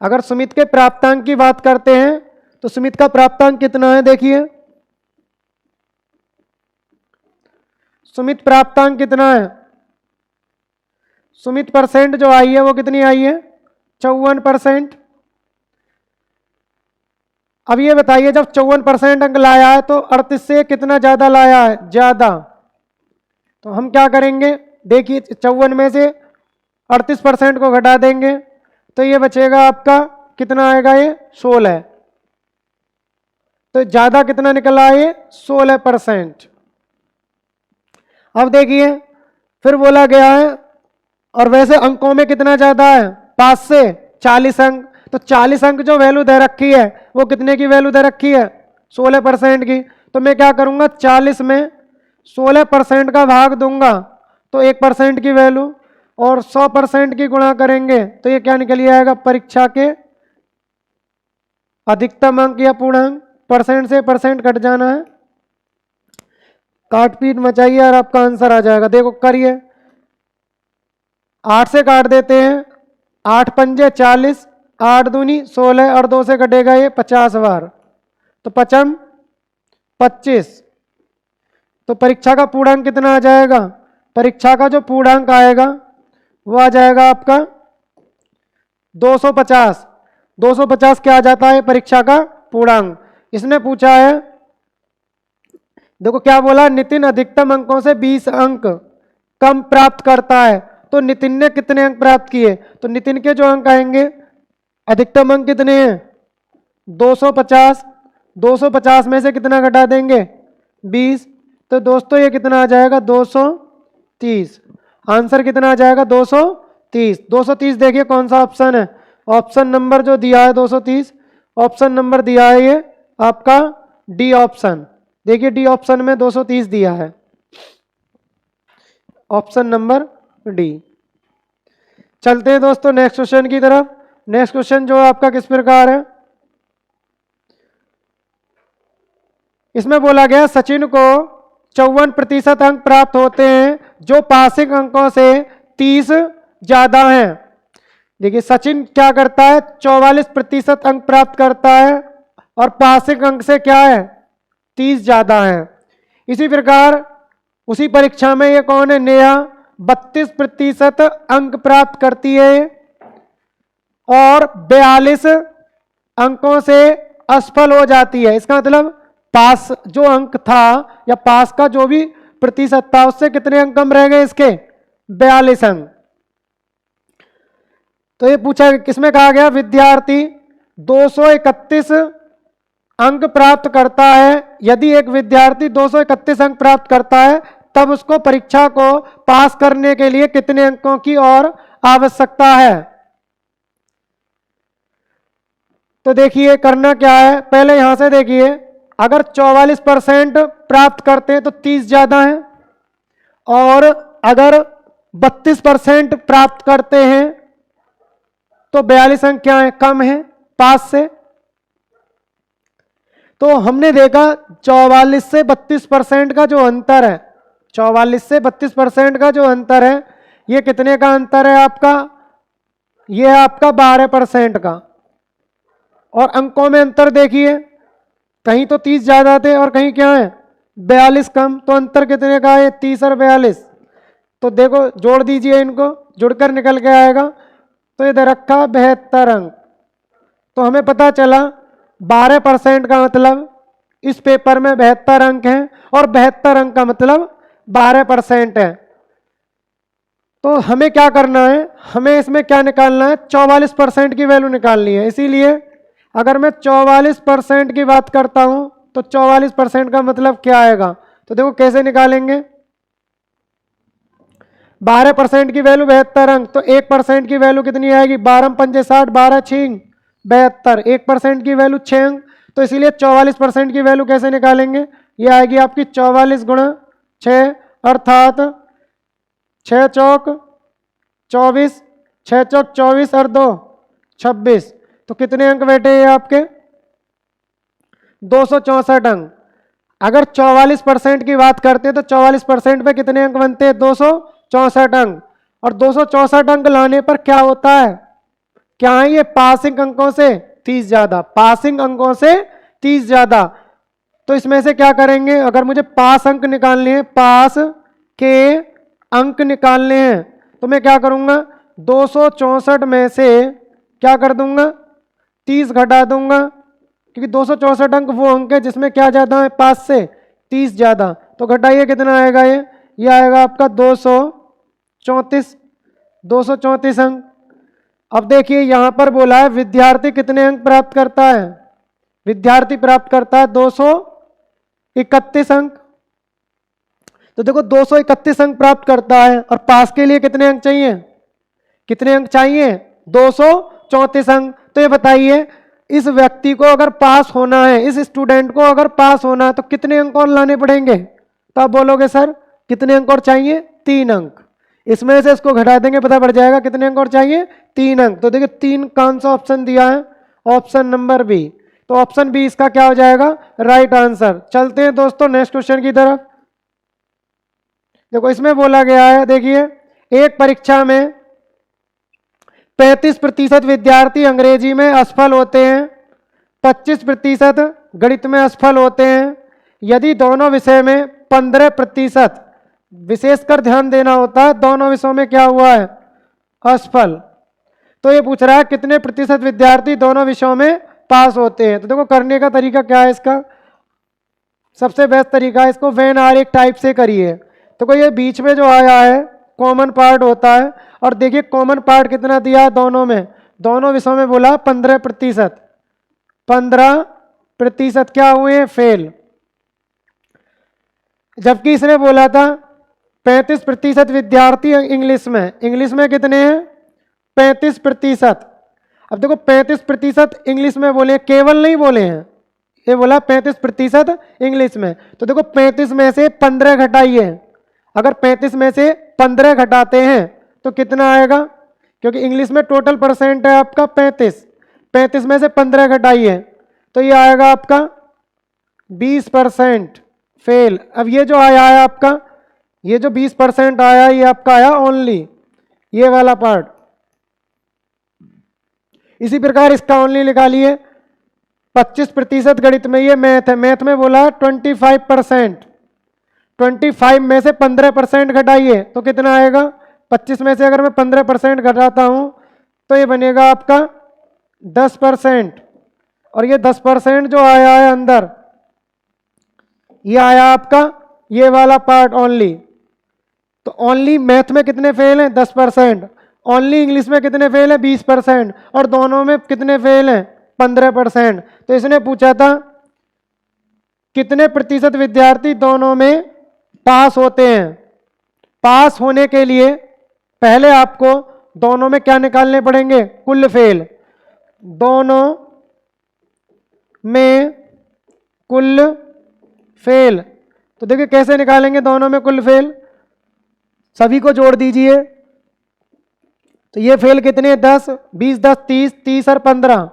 अगर सुमित के प्राप्तांक की बात करते हैं तो सुमित का प्राप्तांक कितना है, देखिए सुमित प्राप्तांक कितना है, सुमित परसेंट जो आई है वो कितनी आई है, 54%। अब ये बताइए जब 54% अंक लाया है तो 38 से कितना ज्यादा लाया है, ज्यादा। तो हम क्या करेंगे, देखिए 54 में से 38% को घटा देंगे तो ये बचेगा आपका कितना आएगा, ये 16। तो ज्यादा कितना निकला ये 16%। अब देखिए फिर बोला गया है, और वैसे अंकों में कितना ज्यादा है, 5 से 40 अंक। तो 40 अंक जो वैल्यू दे रखी है वो कितने की वैल्यू दे रखी है, 16% की। तो मैं क्या करूंगा, 40 में 16% का भाग दूंगा तो 1% की वैल्यू, और 100% की गुणा करेंगे तो ये क्या निकल आएगा, परीक्षा के अधिकतम अंक या पूर्णांक। परसेंट से परसेंट कट जाना है, काट पीट मचाइए और आपका आंसर आ जाएगा। देखो करिए, 8 से काट देते हैं, 8 पंजे 40, 8 दूनी 16 और 2 से कटेगा ये 50 बार, तो 55 25। तो परीक्षा का पूर्णांक कितना आ जाएगा, परीक्षा का जो पूर्णांक आएगा वो आ जाएगा आपका 250। 250 क्या आ जाता है परीक्षा का पूर्णांक। इसने पूछा है, देखो क्या बोला, नितिन अधिकतम अंकों से 20 अंक कम प्राप्त करता है। तो नितिन ने कितने अंक प्राप्त किए, तो नितिन के जो अंक आएंगे, अधिकतम अंक कितने हैं 250, 250 में से कितना घटा देंगे 20। तो दोस्तों ये कितना आ जाएगा 230। आंसर कितना आ जाएगा 230। 230 देखिए कौन सा ऑप्शन है, ऑप्शन नंबर जो दिया है 230, ऑप्शन नंबर दिया है ये आपका डी ऑप्शन। देखिए डी ऑप्शन में 230 दिया है, ऑप्शन नंबर डी। चलते हैं दोस्तों नेक्स्ट क्वेश्चन की तरफ। नेक्स्ट क्वेश्चन जो आपका किस प्रकार है, इसमें बोला गया सचिन को 54% अंक प्राप्त होते हैं जो पासिंग अंकों से 30 ज्यादा हैं। देखिए सचिन क्या करता है, 44% अंक प्राप्त करता है और पासिंग अंक से क्या है 30 ज्यादा है। इसी प्रकार उसी परीक्षा में ये कौन है, नेहा 32% अंक प्राप्त करती है और 42 अंकों से असफल हो जाती है। इसका मतलब पास जो अंक था या पास का जो भी प्रतिशत था उससे कितने अंक कम रह गए इसके, 42 अंक। तो ये पूछा, किसमें कहा गया, विद्यार्थी 231 अंक प्राप्त करता है। यदि एक विद्यार्थी 231 अंक प्राप्त करता है तब उसको परीक्षा को पास करने के लिए कितने अंकों की और आवश्यकता है। तो देखिए करना क्या है, पहले यहां से देखिए, अगर 44% प्राप्त करते हैं तो 30 ज्यादा है, और अगर 32% प्राप्त करते हैं तो 42 अंक क्या है, कम है पास से। तो हमने देखा 44 से 32% का जो अंतर है, 44 से 32% का जो अंतर है, ये कितने का अंतर है आपका ये है आपका 12% का। और अंकों में अंतर देखिए, कहीं तो 30 ज्यादा थे और कहीं क्या है 42 कम। तो अंतर कितने का है 30 और 42। तो देखो जोड़ दीजिए इनको, जुड़कर निकल के आएगा। तो इधर रखा 72 अंक। तो हमें पता चला 12% का मतलब इस पेपर में 72 अंक हैं और 72 अंक का मतलब 12% है। तो हमें क्या करना है, हमें इसमें क्या निकालना है 44% की वैल्यू निकालनी है। इसीलिए अगर मैं 44% की बात करता हूं तो 44% का मतलब क्या आएगा, तो देखो कैसे निकालेंगे। 12% की वैल्यू 72 अंक, तो 1% की वैल्यू कितनी आएगी 12 पंजे 60, 12 6 72। 1% की वैल्यू 6 अंक, तो इसीलिए 44% की वैल्यू कैसे निकालेंगे, ये आएगी आपकी 44 गुणा 6, अर्थात 6 चौक 24, 6 चौक 24 और 2 26। तो कितने अंक बैठे ये आपके 264 अंक। अगर 44% की बात करते हैं तो 44% पे कितने अंक बनते हैं 264 अंक। और 264 अंक लाने पर क्या होता है, क्या है ये पासिंग अंकों से 30 ज्यादा, पासिंग अंकों से 30 ज्यादा। तो इसमें से क्या करेंगे, अगर मुझे पास अंक निकालने हैं, पास के अंक निकालने हैं, तो मैं क्या करूंगा 264 में से क्या कर दूंगा 30 घटा दूंगा, क्योंकि 264 अंक वो अंक है जिसमें क्या ज्यादा है 5 से 30 ज्यादा। तो घटाइए कितना आएगा ये आएगा आपका 234 अंक। अब देखिए यहां पर बोला है विद्यार्थी कितने अंक प्राप्त करता है, विद्यार्थी प्राप्त करता है 231 अंक। तो देखो 231 अंक प्राप्त करता है और पास के लिए कितने अंक चाहिए, कितने अंक चाहिए 234 अंक। तो ये बताइए इस व्यक्ति को अगर पास होना है, इस स्टूडेंट को अगर पास होना है तो कितने अंक और लाने पड़ेंगे। तो आप बोलोगे सर कितने अंक और चाहिए 3 अंक। इसमें से इसको घटा देंगे पता पड़ जाएगा कितने अंक और चाहिए 3 अंक। तो देखिए 3 कौन सा ऑप्शन दिया है, ऑप्शन नंबर बी। तो ऑप्शन बी इसका क्या हो जाएगा राइट आंसर। चलते हैं दोस्तों नेक्स्ट क्वेश्चन की तरफ। देखो इसमें बोला गया है, देखिए एक परीक्षा में 35% विद्यार्थी अंग्रेजी में असफल होते हैं, 25% गणित में असफल होते हैं। यदि दोनों विषय में 15%, विशेषकर ध्यान देना होता है दोनों विषयों में क्या हुआ है असफल, तो ये पूछ रहा है कितने प्रतिशत विद्यार्थी दोनों विषयों में पास होते हैं। तो देखो करने का तरीका क्या है, इसका सबसे बेस्ट तरीका है इसको वेन आर एक टाइप से करिए। तो कोई ये बीच में जो आया है कॉमन पार्ट होता है, और देखिए कॉमन पार्ट कितना दिया है दोनों में, दोनों विषयों में बोला 15%, 15% क्या हुए फेल। जबकि इसने बोला था 35% विद्यार्थी इंग्लिश में कितने हैं 35%। अब देखो 35% इंग्लिश में बोले, केवल नहीं बोले हैं, ये बोला 35% इंग्लिश में। तो देखो 35 में से 15 घटाइए, अगर 35 में से 15 घटाते हैं तो कितना आएगा, क्योंकि इंग्लिश में टोटल परसेंट है आपका 35 में से 15 घटाइए तो ये आएगा आपका 20% फेल। अब ये जो आया है आपका, ये जो 20% आया ये आपका आया ओनली ये वाला पार्ट। इसी प्रकार इसका ओनली निकालिए 25% गणित में, ये मैथ है, मैथ में बोला 25%, 25 में से 15% घटाइए तो कितना आएगा 25 में से अगर मैं 15% घटाता हूं तो ये बनेगा आपका 10%। और ये 10% जो आया है अंदर ये आया आपका ये वाला पार्ट ओनली। तो ओनली मैथ में कितने फेल हैं 10%, ओनली इंग्लिश में कितने फेल हैं 20%, और दोनों में कितने फेल हैं 15%। तो इसने पूछा था कितने प्रतिशत विद्यार्थी दोनों में पास होते हैं। पास होने के लिए पहले आपको दोनों में क्या निकालने पड़ेंगे कुल फेल, दोनों में कुल फेल। तो देखिए कैसे निकालेंगे दोनों में कुल फेल, सभी को जोड़ दीजिए। तो ये फेल कितने 10, 20, 10, 30, 30 और 15,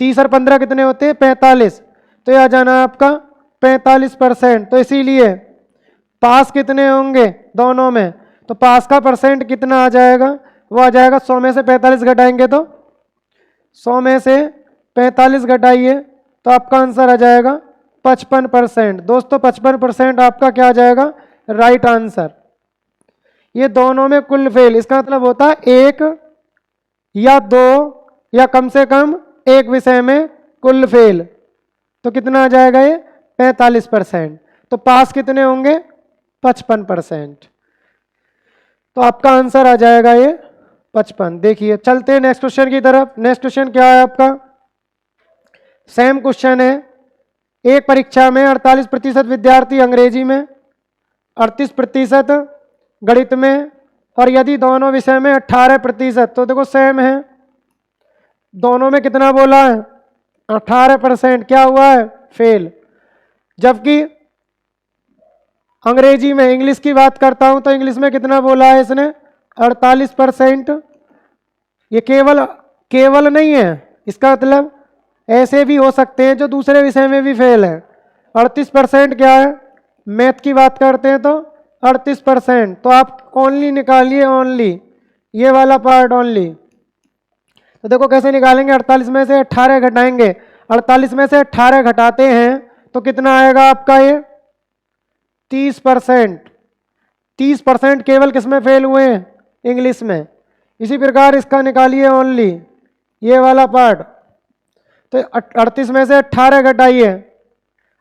30 और 15 कितने होते हैं 45। तो ये आ जाना आपका 45%। तो इसीलिए पास कितने होंगे दोनों में, तो पास का परसेंट कितना आ जाएगा वो आ जाएगा 100 में से 45 घटाएंगे तो 100 में से 45 घटाइए तो आपका आंसर आ जाएगा 55%। दोस्तों 55% आपका क्या आ जाएगा? Right answer. ये दोनों में कुल फेल, इसका मतलब होता है एक या दो या कम से कम एक विषय में कुल फेल। तो कितना आ जाएगा ये? 45%। तो पास कितने होंगे? 55%। तो आपका आंसर आ जाएगा ये 55। देखिए चलते हैं नेक्स्ट क्वेश्चन की तरफ। नेक्स्ट क्वेश्चन क्या है आपका? सेम क्वेश्चन है। एक परीक्षा में 48% विद्यार्थी अंग्रेजी में, 38% गणित में, और यदि दोनों विषय में 18%, तो देखो सेम है, दोनों में कितना बोला है? 18%। क्या हुआ है? फेल। जबकि अंग्रेजी में, इंग्लिश की बात करता हूं तो इंग्लिश में कितना बोला है इसने? 48%। ये केवल नहीं है, इसका मतलब ऐसे भी हो सकते हैं जो दूसरे विषय में भी फेल है। 38% क्या है? मैथ की बात करते हैं तो 38%। तो आप ओनली निकालिए, ओनली ये वाला पार्ट ओनली। तो देखो कैसे निकालेंगे? 48 में से 18 घटाएंगे, 48 में से 18 घटाते हैं तो कितना आएगा आपका? ये 30%। 30% केवल किस में फेल हुए हैं? इंग्लिश में। इसी प्रकार इसका निकालिए ओनली ये वाला पार्ट। तो 38 में से 18 घटाइए,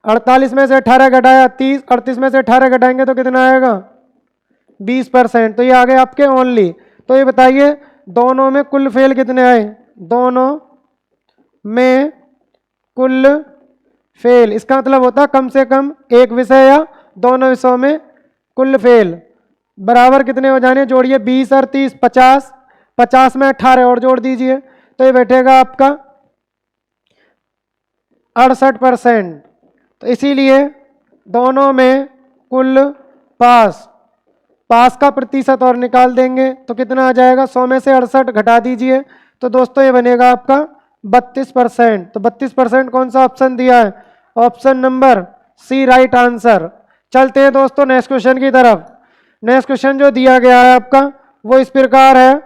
48 में से 18 घटाया 30, 38 में से 18 घटाएंगे तो कितना आएगा? 20%। तो ये आ गए आपके ओनली। तो ये बताइए दोनों में कुल फेल कितने आए? दोनों में कुल फेल, इसका मतलब होता है कम से कम एक विषय या दोनों विषयों में कुल फेल। बराबर कितने हो जाने? जोड़िए 20 और 30, 50। 50 में 18 और जोड़ दीजिए तो ये बैठेगा आपका 68%। तो इसीलिए दोनों में कुल पास का प्रतिशत और निकाल देंगे तो कितना आ जाएगा? 100 में से 68 घटा दीजिए तो दोस्तों ये बनेगा आपका 32%। तो 32% कौन सा ऑप्शन दिया है? Option number c right answer. चलते हैं दोस्तों नेक्स्ट क्वेश्चन की तरफ। नेक्स्ट क्वेश्चन जो दिया गया है आपका वो इस प्रकार है।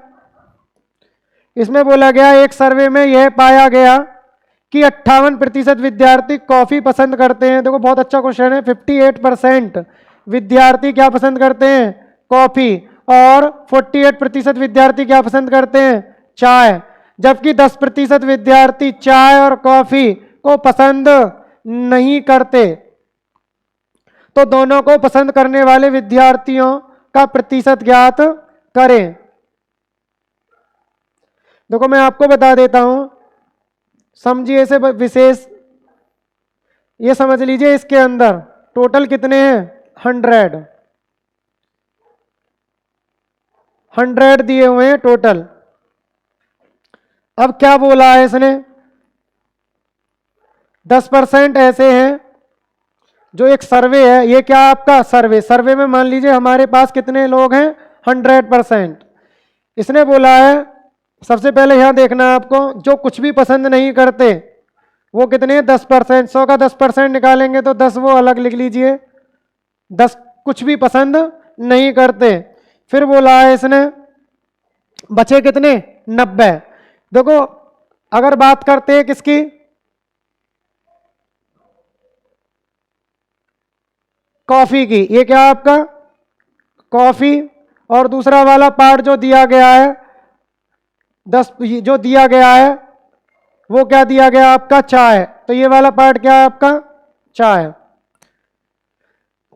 इसमें बोला गया एक सर्वे में यह पाया गया कि 58% विद्यार्थी कॉफी पसंद करते हैं। देखो बहुत अच्छा क्वेश्चन है। 58% विद्यार्थी क्या पसंद करते हैं? कॉफी। और 48% विद्यार्थी क्या पसंद करते हैं? चाय। जबकि 10% विद्यार्थी चाय और कॉफी को पसंद नहीं करते। तो दोनों को पसंद करने वाले विद्यार्थियों का प्रतिशत ज्ञात करें। देखो मैं आपको बता देता हूं, समझिए इसे विशेष। ये समझ लीजिए इसके अंदर टोटल कितने हैं? 100 दिए हुए हैं टोटल। अब क्या बोला है इसने? 10% ऐसे हैं जो एक सर्वे है। ये क्या आपका सर्वे में मान लीजिए हमारे पास कितने लोग हैं? 100%। इसने बोला है सबसे पहले यहां देखना है आपको, जो कुछ भी पसंद नहीं करते वो कितने? 10%। 100 का 10% निकालेंगे तो 10 वो अलग लिख लीजिए, 10 कुछ भी पसंद नहीं करते। फिर बोला है इसने बचे कितने? 90। देखो अगर बात करते हैं किसकी? कॉफी की। ये क्या आपका? कॉफी। और दूसरा वाला पार्ट जो दिया गया है 10, जो दिया गया है वो क्या दिया गया आपका? चाय। तो ये वाला पार्ट क्या है आपका? चाय।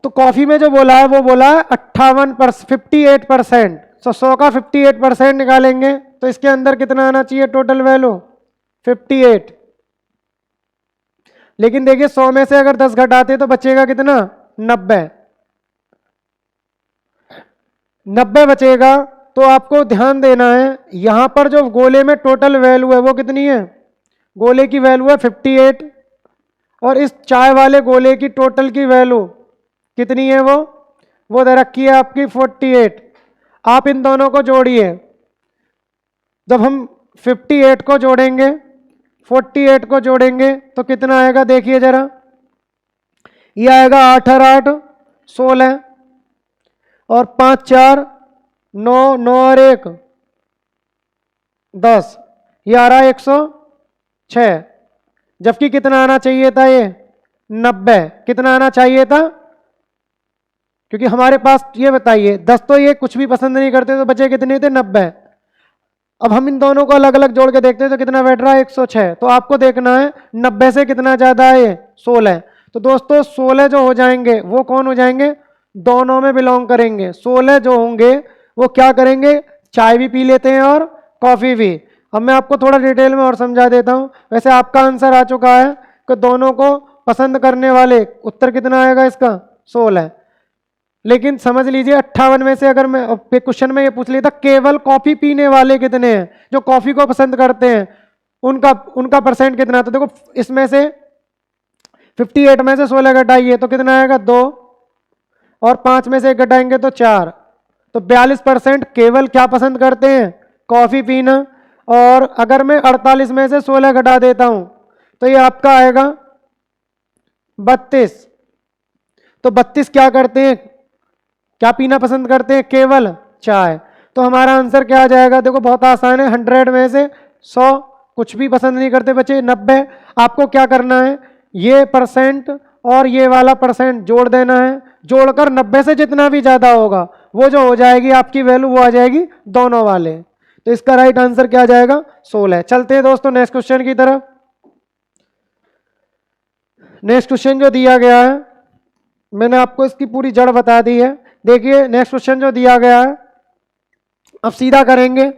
तो कॉफी में जो बोला है वो बोला है 58%। 100 का 58% निकालेंगे तो इसके अंदर कितना आना चाहिए टोटल वैल्यू? 58। लेकिन देखिए 100 में से अगर 10 घटाते तो बचेगा कितना? 90। 90 बचेगा। तो आपको ध्यान देना है यहां पर जो गोले में टोटल वैल्यू है वो कितनी है? गोले की वैल्यू है 58 और इस चाय वाले गोले की टोटल की वैल्यू कितनी है? वो दे रखी है आपकी 48। आप इन दोनों को जोड़िए। जब हम 58 को जोड़ेंगे 48 को जोड़ेंगे तो कितना आएगा? देखिए जरा, ये आएगा 8 और 8 16 और 5 4 9, 9 और 1 10, ये आ रहा है 106, जबकि कितना आना चाहिए था ये 90, कितना आना चाहिए था, क्योंकि हमारे पास ये बताइए 10 तो ये कुछ भी पसंद नहीं करते, तो बचे कितने थे 90। अब हम इन दोनों को अलग अलग जोड़ के देखते हैं तो कितना बैठ रहा है 106। तो आपको देखना है 90 से कितना ज्यादा है ये 16। तो दोस्तों 16 जो हो जाएंगे वो कौन हो जाएंगे, दोनों में बिलोंग करेंगे। 16 जो होंगे वो क्या करेंगे, चाय भी पी लेते हैं और कॉफी भी। अब मैं आपको थोड़ा डिटेल में और समझा देता हूं। वैसे आपका आंसर आ चुका है कि दोनों को पसंद करने वाले, उत्तर कितना आएगा इसका 16। लेकिन समझ लीजिए 58 में से अगर मैं क्वेश्चन में ये पूछ लेता केवल कॉफी पीने वाले कितने हैं, जो कॉफी को पसंद करते हैं उनका उनका परसेंट कितना, तो देखो इसमें से 58 में से 16 घटाइए तो कितना आएगा 2, और 5 में से 1 घटाएंगे तो 4, तो 42% केवल क्या पसंद करते हैं, कॉफी पीना। और अगर मैं 48 में से 16 घटा देता हूं तो ये आपका आएगा 32। तो 32 क्या करते हैं, क्या पीना पसंद करते हैं, केवल चाय। तो हमारा आंसर क्या आ जाएगा, देखो बहुत आसान है, 100 में से 100 कुछ भी पसंद नहीं करते, बचे 90। आपको क्या करना है, ये परसेंट और ये वाला परसेंट जोड़ देना है, जोड़कर 90 से जितना भी ज्यादा होगा वो जो हो जाएगी आपकी वैल्यू, वो आ जाएगी दोनों वाले। तो इसका राइट आंसर क्या आ जाएगा 16। चलते हैं दोस्तों नेक्स्ट क्वेश्चन की तरफ। नेक्स्ट क्वेश्चन जो दिया गया है, मैंने आपको इसकी पूरी जड़ बता दी है। देखिए नेक्स्ट क्वेश्चन जो दिया गया है, अब सीधा करेंगे।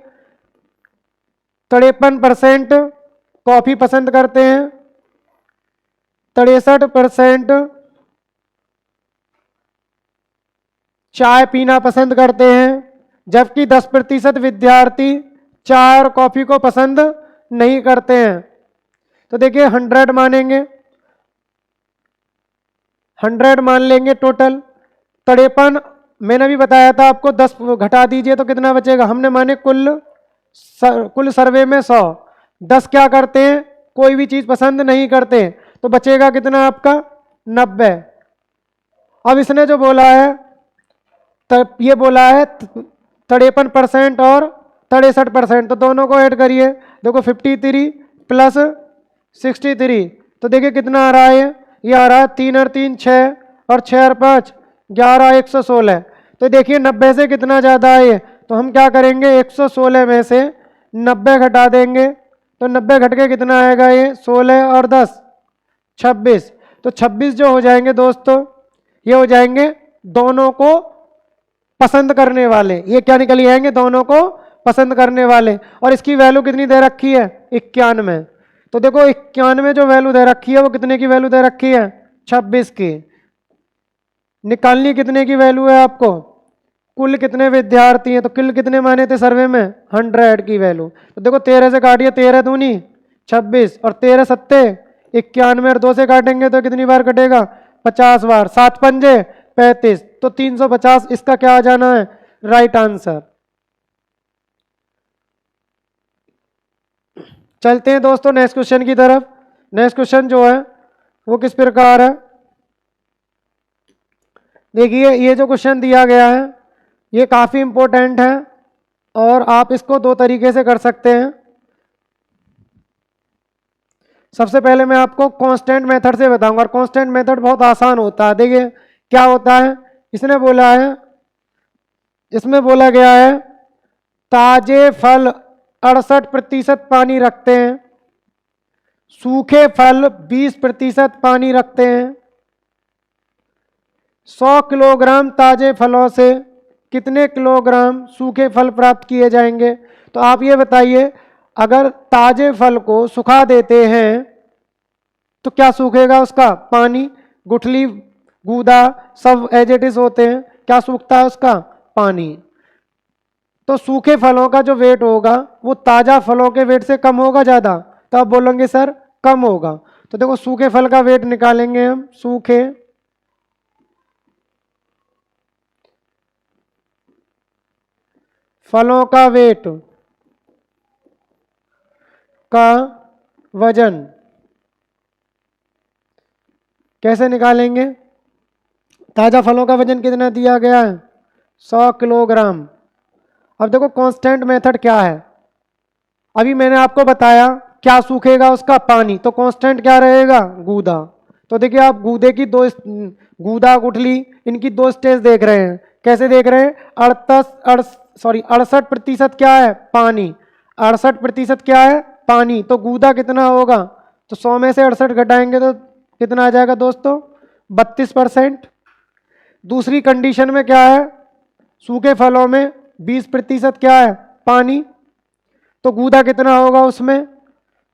53% कॉफी पसंद करते हैं, 63% चाय पीना पसंद करते हैं, जबकि 10% विद्यार्थी चाय और कॉफी को पसंद नहीं करते हैं। तो देखिए 100 मानेंगे, 100 मान लेंगे टोटल। 53 मैंने भी बताया था आपको, 10 घटा दीजिए तो कितना बचेगा, हमने माने कुल सर्वे में 100, 10 क्या करते हैं, कोई भी चीज पसंद नहीं करते, तो बचेगा कितना आपका 90। अब इसने जो बोला है, तब ये बोला है 53% और 63%, तो दोनों को ऐड करिए। देखो 53 प्लस 63, तो देखिए कितना आ रहा है, ये आ रहा है 3 और 3 6, और 6 और 5 11, 116। तो देखिए 90 से कितना ज़्यादा है ये, तो हम क्या करेंगे 116 में से 90 घटा देंगे, तो 90 घट के कितना आएगा ये 16 और 10 26। तो 26 जो हो जाएंगे दोस्तों, ये हो जाएंगे दोनों को पसंद करने वाले। ये क्या निकल आएंगे, दोनों को पसंद करने वाले। और इसकी वैल्यू कितनी दे रखी है 91। तो देखो 91 जो वैल्यू दे रखी है वो कितने की वैल्यू दे रखी है 26 की। निकालनी कितने की वैल्यू है आपको, कुल कितने विद्यार्थी हैं, तो कुल कितने माने थे सर्वे में 100 की वैल्यू। तो देखो 13 से काटिए, 13 दूनी 26 और 13 सत्ते 91, और 2 से काटेंगे तो कितनी बार कटेगा 50 बार, 7 पंजे 35, तो 350 इसका क्या आ जाना है राइट आंसर। चलते हैं दोस्तों नेक्स्ट क्वेश्चन की तरफ। नेक्स्ट क्वेश्चन जो है वो किस प्रकार है, देखिए ये जो क्वेश्चन दिया गया है ये काफी इंपॉर्टेंट है, और आप इसको 2 तरीके से कर सकते हैं। सबसे पहले मैं आपको कांस्टेंट मेथड से बताऊंगा, और कांस्टेंट मेथड बहुत आसान होता है। देखिए क्या होता है, इसने बोला है, इसमें बोला गया है ताजे फल 68% पानी रखते हैं, सूखे फल 20% पानी रखते हैं। 100 किलोग्राम ताजे फलों से कितने किलोग्राम सूखे फल प्राप्त किए जाएंगे। तो आप ये बताइए, अगर ताजे फल को सुखा देते हैं तो क्या सूखेगा उसका पानी, गुठली गूदा सब एज इट इज होते हैं, क्या सूखता है उसका पानी। तो सूखे फलों का जो वेट होगा वो ताजा फलों के वेट से कम होगा ज्यादा, तो आप बोलेंगे सर कम होगा। तो देखो सूखे फल का वेट निकालेंगे हम, सूखे फलों का वेट का वजन कैसे निकालेंगे, ताजा फलों का वजन कितना दिया गया है 100 किलोग्राम। अब देखो कांस्टेंट मेथड क्या है, अभी मैंने आपको बताया क्या सूखेगा, उसका पानी, तो कांस्टेंट क्या रहेगा, गूदा। तो देखिए आप गूदे की गूदा गुठली इनकी दो स्टेज देख रहे हैं, कैसे देख रहे हैं, 68% क्या है, पानी, 68% क्या है, पानी, तो गूदा कितना होगा, तो 100 में से 68 घटाएंगे तो कितना आ जाएगा दोस्तों, 32%। दूसरी कंडीशन में क्या है, सूखे फलों में 20% क्या है, पानी, तो गूदा कितना होगा उसमें,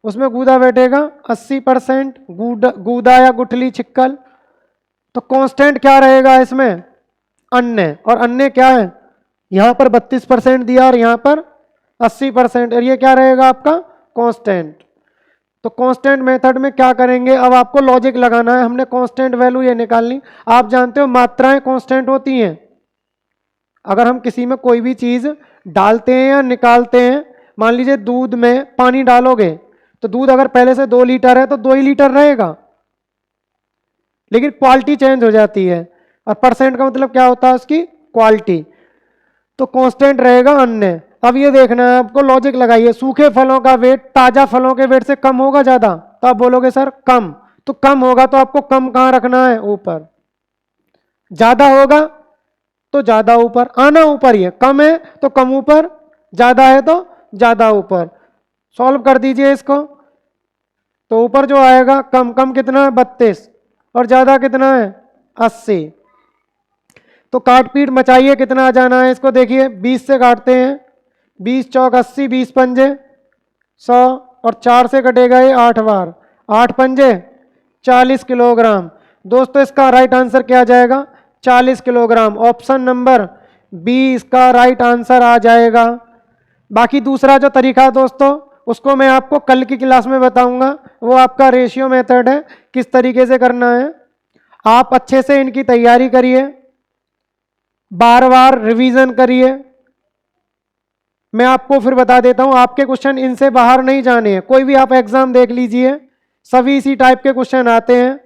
उसमें गूदा बैठेगा 80%, गूदा या गुठली छिक्कल। तो कांस्टेंट क्या रहेगा इसमें, अन्य, और अन्य क्या है, यहां पर 32% दिया और यहां पर 80%, और ये क्या रहेगा आपका कांस्टेंट। तो कांस्टेंट मेथड में क्या करेंगे, अब आपको लॉजिक लगाना है, हमने कांस्टेंट वैल्यू ये निकालनी। आप जानते हो मात्राएं कांस्टेंट होती हैं, अगर हम किसी में कोई भी चीज डालते हैं या निकालते हैं, मान लीजिए दूध में पानी डालोगे तो दूध अगर पहले से 2 लीटर है तो 2 ही लीटर रहेगा, लेकिन क्वालिटी चेंज हो जाती है, और परसेंट का मतलब क्या होता है उसकी क्वालिटी, तो कांस्टेंट रहेगा अन्य। अब ये देखना है आपको, लॉजिक लगाइए, सूखे फलों का वेट ताजा फलों के वेट से कम होगा ज्यादा, तो आप बोलोगे सर कम, तो कम होगा तो आपको कम कहां रखना है, ऊपर, ज्यादा होगा तो ज्यादा ऊपर आना, ऊपर, ये कम है तो कम ऊपर, ज्यादा है तो ज्यादा ऊपर। सॉल्व कर दीजिए इसको, तो ऊपर जो आएगा कम, कम कितना है 32, और ज्यादा कितना है 80, तो काट पीट मचाइए कितना आ जाना है इसको, देखिए 20 से काटते हैं, 20 चौक 80, 20 पंजे 100, और 4 से कटेगा ये 8 बार, 8 पंजे 40 किलोग्राम। दोस्तों इसका राइट आंसर क्या आ जाएगा, 40 किलोग्राम, ऑप्शन नंबर बी इसका राइट आंसर आ जाएगा। बाकी दूसरा जो तरीका है दोस्तों, उसको मैं आपको कल की क्लास में बताऊंगा, वो आपका रेशियो मेथड है, किस तरीके से करना है। आप अच्छे से इनकी तैयारी करिए, बार बार रिवीजन करिए। मैं आपको फिर बता देता हूं, आपके क्वेश्चन इनसे बाहर नहीं जाने हैं, कोई भी आप एग्जाम देख लीजिए, सभी इसी टाइप के क्वेश्चन आते हैं।